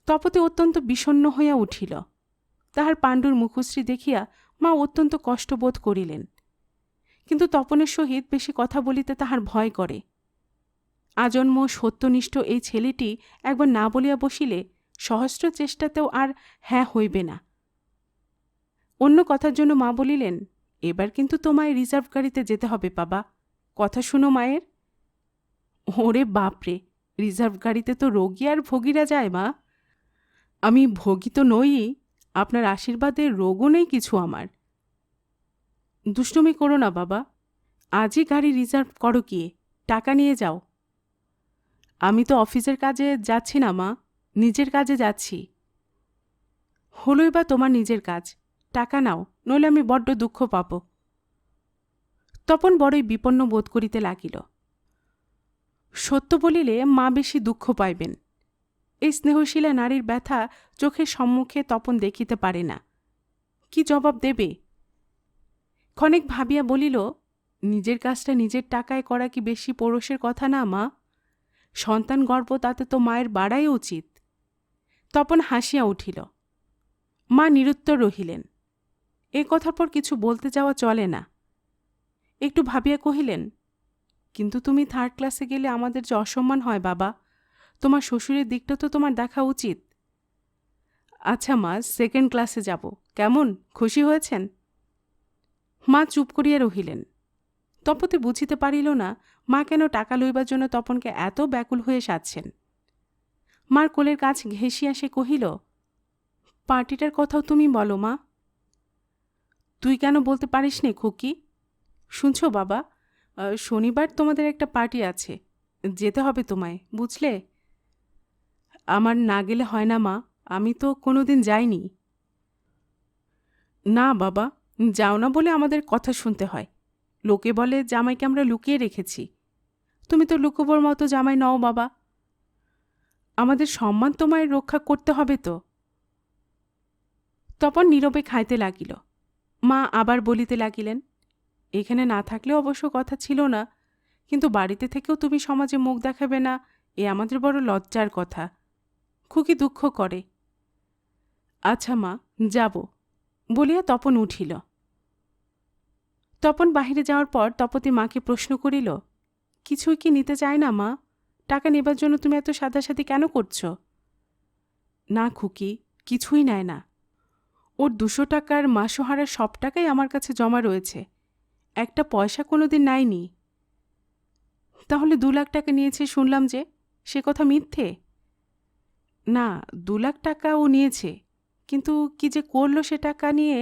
তপতি অত্যন্ত বিষণ্ণ হইয়া উঠিল। তাহার পাণ্ডুর মুখশ্রী দেখিয়া মা অত্যন্ত কষ্টবোধ করিলেন, কিন্তু তপনের সহিত বেশি কথা বলিতে তাহার ভয় করে। আজন্ম সত্যনিষ্ঠ এই ছেলেটি একবার না বলিয়া বসিলে সহস্র চেষ্টাতেও আর হ্যাঁ হইবে না। অন্য কথার জন্য মা বলিলেন, এবার কিন্তু তোমায় রিজার্ভ গাড়িতে যেতে হবে বাবা, কথা শুনো মায়ের। ওরে বাপরে, রিজার্ভ গাড়িতে তো রোগী আর ভোগীরা যায় মা। আমি ভোগী তো নই, আপনার আশীর্বাদের রোগও নেই কিছু আমার। দুষ্টুমি করো না বাবা, আজই গাড়ি রিজার্ভ করো গিয়ে, টাকা নিয়ে যাও। আমি তো অফিসের কাজে যাচ্ছি না মা, নিজের কাজে যাচ্ছি। হলোই বা তোমার নিজের কাজ, টাকা নাও, নইলে আমি বড্ড দুঃখ পাব। তপন বড়ই বিপন্ন বোধ করিতে লাগিল। সত্য বলিলে মা বেশি দুঃখ পাইবেন। এই স্নেহশীলা নারীর ব্যথা চোখের সম্মুখে তপন দেখিতে পারে না। কি জবাব দেবে? ক্ষণিক ভাবিয়া বলিল, নিজের কাজটা নিজের টাকায় করা কি বেশি পৌরষের কথা না মা? সন্তান গর্ব তাতে তো মায়ের বাড়াই উচিত। তপন হাসিয়া উঠিল। মা নিরুত্তর রহিলেন। এ কথার পর কিছু বলতে যাওয়া চলে না। একটু ভাবিয়া কহিলেন, কিন্তু তুমি থার্ড ক্লাসে গেলে আমাদের যে অসম্মান হয় বাবা, তোমার শ্বশুরের দিকটা তো তোমার দেখা উচিত। আচ্ছা মা, সেকেন্ড ক্লাসে যাব, কেমন? খুশি হয়েছেন? মা চুপ করিয়া রহিলেন। তপতি বুঝিতে পারিল না মা কেন টাকা লইবার জন্য তপনকে এত ব্যাকুল হয়ে সাজছেন। মার কোলের কাছ ঘেঁষিয়া সে কহিল, পার্টিটার কথাও তুমি বলো মা। তুই কেন বলতে পারিস নে খুকি? শুনছ বাবা, শনিবার তোমাদের একটা পার্টি আছে, যেতে হবে তোমায়, বুঝলে? আমার না গেলে হয় না মা, আমি তো কোনোদিন যাইনি। না বাবা, যাও না বলে আমাদের কথা শুনতে হয়। লোকে বলে জামাইকে আমরা লুকিয়ে রেখেছি। তুমি তো লুকোবার মতো জামাই নও বাবা। আমাদের সম্মান তোমায় রক্ষা করতে হবে তো। তপন নীরবে খাইতে লাগিল। মা আবার বলিতে লাগিলেন, এখানে না থাকলেও অবশ্য কথা ছিল না, কিন্তু বাড়িতে থেকেও তুমি সমাজে মুখ দেখাবে না, এ আমাদের বড় লজ্জার কথা। খুকি দুঃখ করে। আচ্ছা মা, যাব, বলিয়া তপন উঠিল। তপন বাহিরে যাওয়ার পর তপতি মাকে প্রশ্ন করিল, কিছুই কি নিতে চায় না মা? টাকা নেবার জন্য তুমি এত সাদাসাদি কেন করছ? না খুকি, কিছুই নেয় না। ওর 200 টাকার মাসোহারার সব টাকাই আমার কাছে জমা রয়েছে, একটা পয়সা কোনোদিন নেয়নি। তাহলে 2 লাখ টাকা নিয়েছে শুনলাম যে, সে কথা মিথ্যে? না, 2 লাখ টাকা ও নিয়েছে, কিন্তু কি যে করল সে টাকা নিয়ে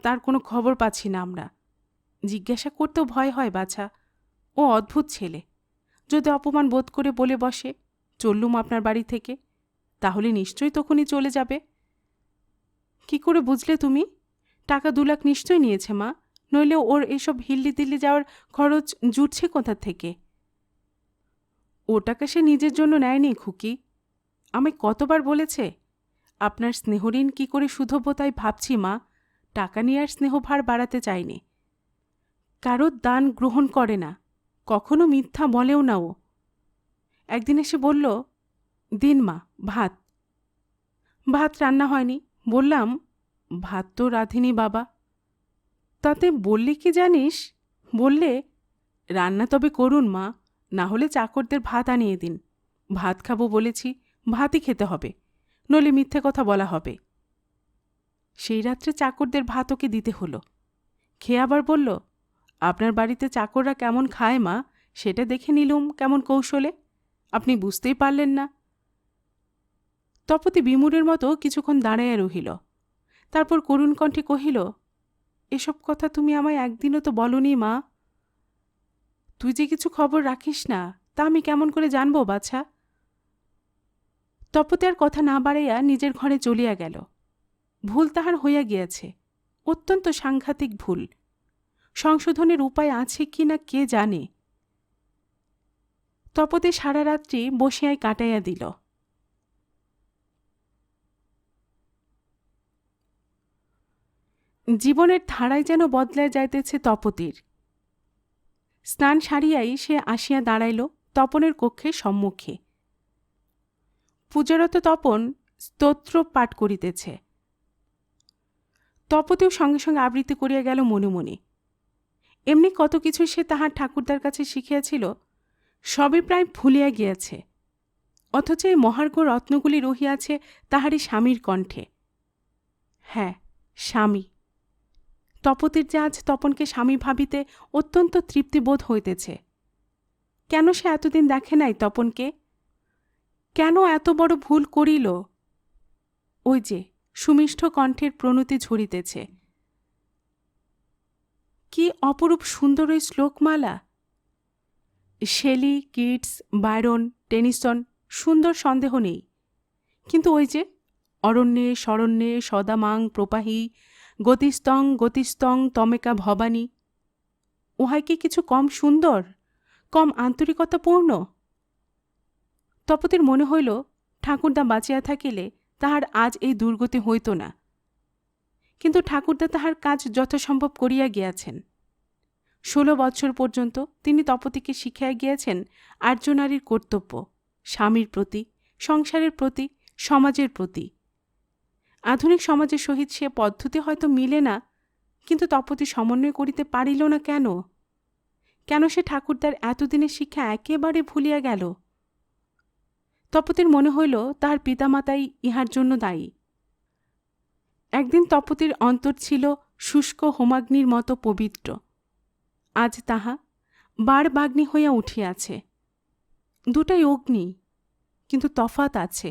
তার কোনো খবর পাচ্ছি না আমরা। জিজ্ঞাসা করতেও ভয় হয় বাছা। ও অদ্ভুত ছেলে। যদি অপমান বোধ করে বলে বসে, চললুম আপনার বাড়ি থেকে, তাহলে নিশ্চয়ই তখনই চলে যাবে। কি করে বুঝলে তুমি? টাকা 2 লাখ নিশ্চয়ই নিয়েছে মা, নইলে ওর এসব হিল্লি দিল্লি যাওয়ার খরচ জুটছে কোথা থেকে? ও টাকা সে নিজের জন্য নেয়নি খুকি। আমায় কতবার বলেছে, আপনার স্নেহঋণ কি করে শুধবো তাই ভাবছি মা, টাকা নিয়ে আর স্নেহভার বাড়াতে চাইনি। কারোর দান গ্রহণ করে না, কখনো মিথ্যা বলেও না ও। একদিন এসে বলল, দিন মা ভাত। ভাত রান্না হয়নি। বললাম, ভাত তো রাঁধিনি বাবা। তাতে বললে কি জানিস? বললে, রান্না তবে করুন মা, না হলে চাকরদের ভাত আনিয়ে দিন। ভাত খাবো বলেছি, ভাতই খেতে হবে, নইলে মিথ্যে কথা বলা হবে। সেই রাত্রে চাকরদের ভাত ওকে দিতে হলো। খেয়ে আবার বলল, আপনার বাড়িতে চাকররা কেমন খায় মা, সেটা দেখে নিলুম কেমন কৌশলে, আপনি বুঝতেই পারলেন না। তপতি বিমূঢ়ের মতো কিছুক্ষণ দাঁড়াইয়া রহিল। তারপর করুণ কণ্ঠে কহিল, এসব কথা তুমি আমায় একদিনও তো বলনি মা। তুই যে কিছু খবর রাখিস না তা আমি কেমন করে জানবো বাছা? তপতে আর কথা না বাড়াইয়া নিজের ঘরে চলিয়া গেল। ভুল তাহার হইয়া গিয়াছে, অত্যন্ত সাংঘাতিক ভুল। সংশোধনের উপায় আছে কি না কে জানে। তপতে সারা রাত্রি বসিয়ায় কাটাইয়া দিল। জীবনের ধারায় যেন বদলায় যাইতেছে তপতির। স্নান সারিয়াই সে আসিয়া দাঁড়াইল তপনের কক্ষের সম্মুখে। পূজারত তপন স্তোত্র পাঠ করিতেছে। তপতেও সঙ্গে সঙ্গে আবৃত্তি করিয়া গেল মনে মনে। এমনি কত কিছু সে তাহার ঠাকুরদার কাছে শিখিয়াছিল, সবই প্রায় ভুলিয়া গিয়াছে। অথচ এই মহার্ঘ রত্নগুলি রহিয়াছে তাহারই স্বামীর কণ্ঠে। হ্যাঁ, স্বামী। তপতির যে আজ তপনকে স্বামী ভাবিতে অত্যন্ত তৃপ্তিবোধ হইতেছে। কেন সে এতদিন দেখে নাই তপনকে? কেন এত বড় ভুল করিল? ওই যে সুমিষ্ঠ কণ্ঠের প্রণতি ঝরিতেছে। কি অপরূপ সুন্দর ওই শ্লোকমালা! শেলি, কিটস, বায়রন, টেনিসন সুন্দর সন্দেহ নেই, কিন্তু ওই যে অরণ্যে শরণ্যে সদামাং প্রপাহী গতিস্তং গতিস্তং তমেকা ভবানী, উহাই কি কিছু কম সুন্দর, কম আন্তরিকতাপূর্ণ? তপতির মনে হইল ঠাকুরদা বাঁচিয়া থাকিলে তাহার আজ এই দুর্গতি হইত না। কিন্তু ঠাকুরদা তাহার কাজ যথাসম্ভব করিয়া গিয়াছেন। 16 বৎসর পর্যন্ত তিনি তপতিকে শিখিয়া গিয়াছেন আর্য নারীর কর্তব্য, স্বামীর প্রতি, সংসারের প্রতি, সমাজের প্রতি। আধুনিক সমাজের সহিত সে পদ্ধতি হয়তো মিলে না, কিন্তু তপতি সমন্বয় করিতে পারিল না কেন? কেন সে ঠাকুরদার এতদিনের শিক্ষা একেবারে ভুলিয়া গেল? তপতির মনে হইল তাহার পিতামাতাই ইহার জন্য দায়ী। একদিন তপতির অন্তর ছিল শুষ্ক হোমাগ্নির মতো পবিত্র, আজ তাহা বারবাগ্নি হইয়া উঠিয়াছে। দুটাই অগ্নি, কিন্তু তফাত আছে।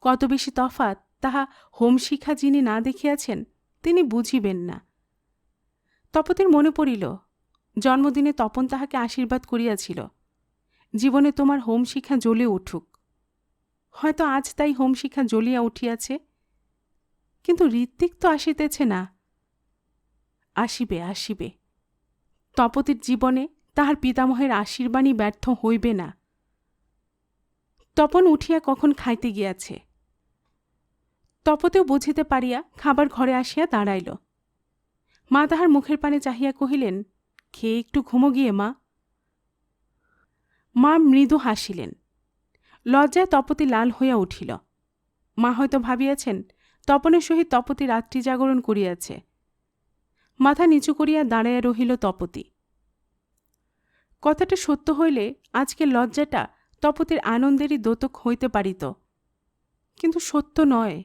কত বেশি তফাত তাহা হোমশিখা যিনি না দেখিয়াছেন তিনি বুঝিবেন না। তপতির মনে পড়িল জন্মদিনে তপন তাহাকে আশীর্বাদ করিয়াছিল, জীবনে তোমার হোমশিখা জ্বলে উঠুক। হয়তো আজ তাই হোমশিখা জ্বলিয়া উঠিয়াছে, কিন্তু ঋত্বিক তো আসিতেছে না। আসিবে, আসিবে। তপতির জীবনে তাহার পিতামহের আশীর্বাণী ব্যর্থ হইবে না। তপন উঠিয়া কখন খাইতে গিয়াছে। তপতেও বুঝিতে পারিয়া খাবার ঘরে আসিয়া দাঁড়াইল। মা তাহার মুখের পানে চাহিয়া কহিলেন, খেয়ে একটু ঘুমো গিয়ে মা। মা মৃদু হাসিলেন। লজ্জায় তপতি লাল হইয়া উঠিল। মা হয়তো ভাবিয়াছেন তপনের সহিত তপতি রাত্রি জাগরণ করিয়াছে। মাথা নিচু করিয়া দাঁড়াইয়া রহিল তপতি। কথাটা সত্য হইলে আজকের লজ্জাটা তপতির আনন্দেরই দোতক হইতে পারিত, কিন্তু সত্য নয়।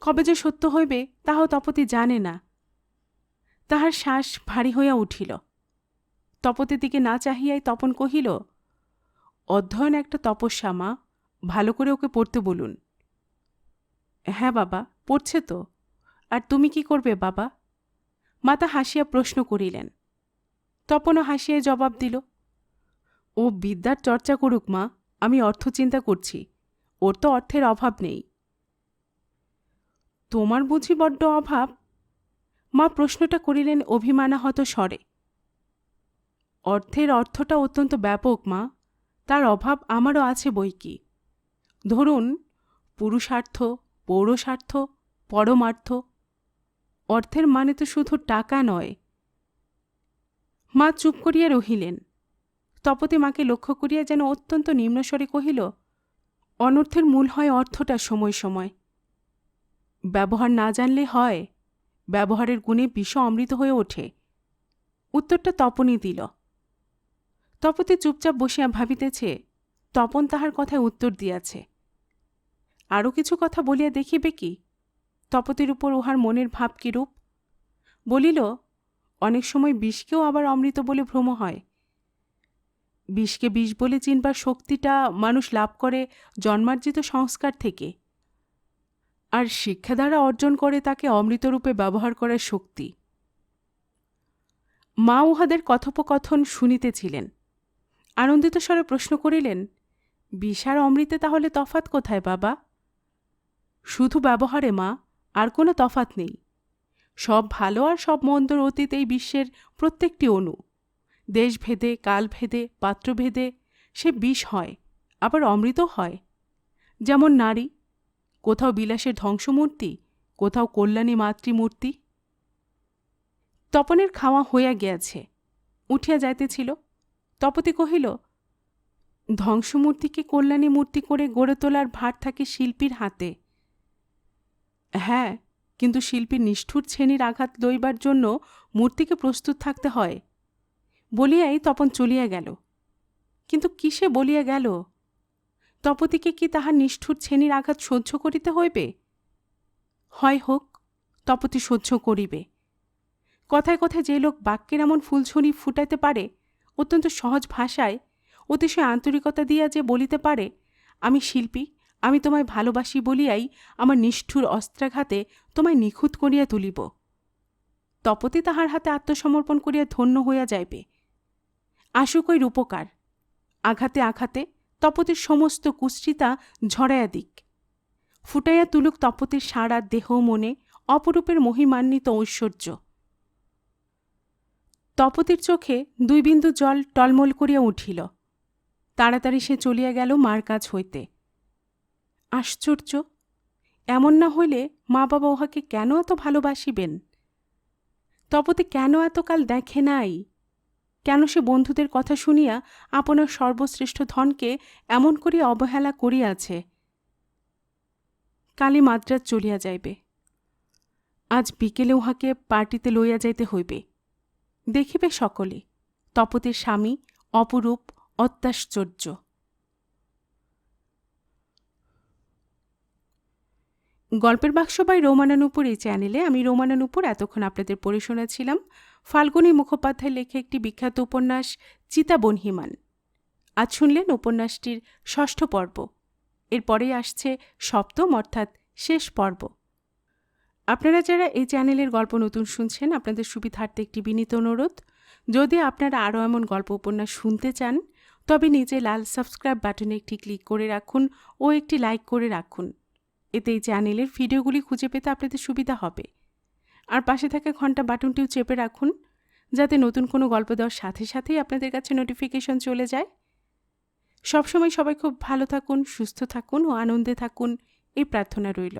কবে যে সত্য হইবে তাহাও তপতি জানে না। তাহার শ্বাস ভারী হইয়া উঠিল। তপতির দিকে না চাহিয়াই তপন কহিল, অধ্যয়ন একটা তপস্যা মা, ভালো করে ওকে পড়তে বলুন। হ্যাঁ বাবা, পড়ছে তো। আর তুমি কি করবে বাবা? মাতা হাসিয়া প্রশ্ন করিলেন। তপনও হাসিয়া জবাব দিল, ও বিদ্যার চর্চা করুক মা, আমি অর্থ চিন্তা করছি, ওর তো অর্থের অভাব নেই। তোমার বুঝি বড্ড অভাব? মা প্রশ্নটা করিলেন অভিমানাহত স্বরে। অর্থের অর্থটা অত্যন্ত ব্যাপক মা, তার অভাব আমারও আছে বইকি। ধরুন পুরুষার্থ, পৌরস্বার্থ, পরমার্থ। অর্থের মানে তো শুধু টাকা নয়। মা চুপ করিয়া রহিলেন। তপতি মাকে লক্ষ্য করিয়া যেন অত্যন্ত নিম্নস্বরে কহিল, অনর্থের মূল হয় অর্থটা সময় সময়। ব্যবহার না জানলে হয়, ব্যবহারের গুণে বিষ অমৃত হয়ে ওঠে। উত্তরটা তপনই দিল। তপতি চুপচাপ বসিয়া ভাবিতেছে তপন তাহার কথায় উত্তর দিয়াছে। আরও কিছু কথা বলিয়া দেখিবে কি? তপতির উপর উহার মনের ভাব কিরূপ? বলিল, অনেক সময় বিষকেও আবার অমৃত বলে ভ্রম হয়। বিষকে বিষ বলে চিনবার শক্তিটা মানুষ লাভ করে জন্মার্জিত সংস্কার থেকে। আর শিক্ষা দ্বারা অর্জন করে তাকে অমৃতরূপে ব্যবহার করার শক্তি। মা উহাদের কথোপকথন শুনিতেছিলেন। আনন্দিত স্বরে প্রশ্ন করিলেন, বিষ আর অমৃতে তাহলে তফাৎ কোথায় বাবা? শুধু ব্যবহারে মা, আর কোনো তফাৎ নেই। সব ভালো আর সব মন্দর অতীত এই বিশ্বের প্রত্যেকটি অণু। দেশভেদে, কালভেদে, পাত্রভেদে সে বিষ হয়, আবার অমৃত হয়। যেমন নারী, কোথাও বিলাসের ধ্বংসমূর্তি, কোথাও কল্যাণী মাতৃমূর্তি। তপনের খাওয়া হইয়া গিয়াছে, উঠিয়া যাইতেছিল। তপতি কহিল, ধ্বংসমূর্তিকে কল্যাণী মূর্তি করে গড়ে তোলার ভার থাকে শিল্পীর হাতে। হ্যাঁ, কিন্তু শিল্পীর নিষ্ঠুর শ্রেণীর আঘাত লইবার জন্য মূর্তিকে প্রস্তুত থাকতে হয়। বলিয়াই তপন চলিয়া গেল। কিন্তু কিসে বলিয়া গেল? তপতিকে কি তাহার নিষ্ঠুর শ্রেণীর আঘাত সহ্য করিতে হইবে? হয় হোক, তপতি সহ্য করিবে। কথায় কথায় যে লোক বাক্যের এমন ফুলঝুরি ফুটাইতে পারে, অত্যন্ত সহজ ভাষায় অতিশয় আন্তরিকতা দিয়া যে বলিতে পারে, আমি শিল্পী, আমি তোমায় ভালোবাসি বলিয়াই আমার নিষ্ঠুর অস্ত্রাঘাতে তোমায় নিখুঁত করিয়া তুলিব, তপতি তাহার হাতে আত্মসমর্পণ করিয়া ধন্য হইয়া যাইবে। আশুকই রূপকার। আঘাতে আঘাতে তপতির সমস্ত কুশ্রিতা ঝরাইয়া দিক, ফুটাইয়া তুলুক তপতির সারা দেহ মনে অপরূপের মহিমান্বিত ঐশ্বর্য। তপতির চোখে 2 বিন্দু জল টলমল করিয়া উঠিল। তাড়াতাড়ি সে চলিয়া গেল মার কাছ হইতে। আশ্চর্য! এমন না হইলে মা বাবা উহাকে কেন এত ভালোবাসিবেন? তপতি কেন এতকাল দেখে নাই? কেন সে বন্ধুদের কথা শুনিয়া আপনার সর্বশ্রেষ্ঠ ধনকে এমন করিয়া অবহেলা করিয়াছে? কালি মাদ্রাজ চলিয়া যাইবে। আজ বিকেলে উহাকে পার্টিতে লইয়া যাইতে হইবে। দেখিবে সকলে, তপতির স্বামী অপরূপ, অত্যাশ্চর্য। গল্পের বাক্স বাই রোমানা নূপুর এই চ্যানেলে আমি রোমানা নূপুর এতক্ষণ আপনাদের পড়ে শোনাচ্ছিলাম ফাল্গুনী মুখোপাধ্যায় লেখা একটি বিখ্যাত উপন্যাস চিতাবন হিমান। আজ শুনলেন উপন্যাসটির 6ঠ পর্ব। এরপরেই আসছে 7ম অর্থাৎ শেষ পর্ব। আপনারা যারা এই চ্যানেলের গল্প নতুন শুনছেন, আপনাদের সুবিধার্থে একটি বিনীত অনুরোধ, যদি আপনারা আরও এমন গল্প উপন্যাস শুনতে চান তবে নিচে লাল সাবস্ক্রাইব বাটনে একটি ক্লিক করে রাখুন ও একটি লাইক করে রাখুন। এতে এই চ্যানেলের ভিডিওগুলি খুঁজে পেতে আপনাদের সুবিধা হবে। আর পাশে থাকা ঘন্টা বাটনটিও চেপে রাখুন, যাতে নতুন কোনো গল্প দেওয়ার সাথে সাথেই আপনাদের কাছে নোটিফিকেশন চলে যায়। সবসময় সবাই খুব ভালো থাকুন, সুস্থ থাকুন ও আনন্দে থাকুন, এই প্রার্থনা রইল।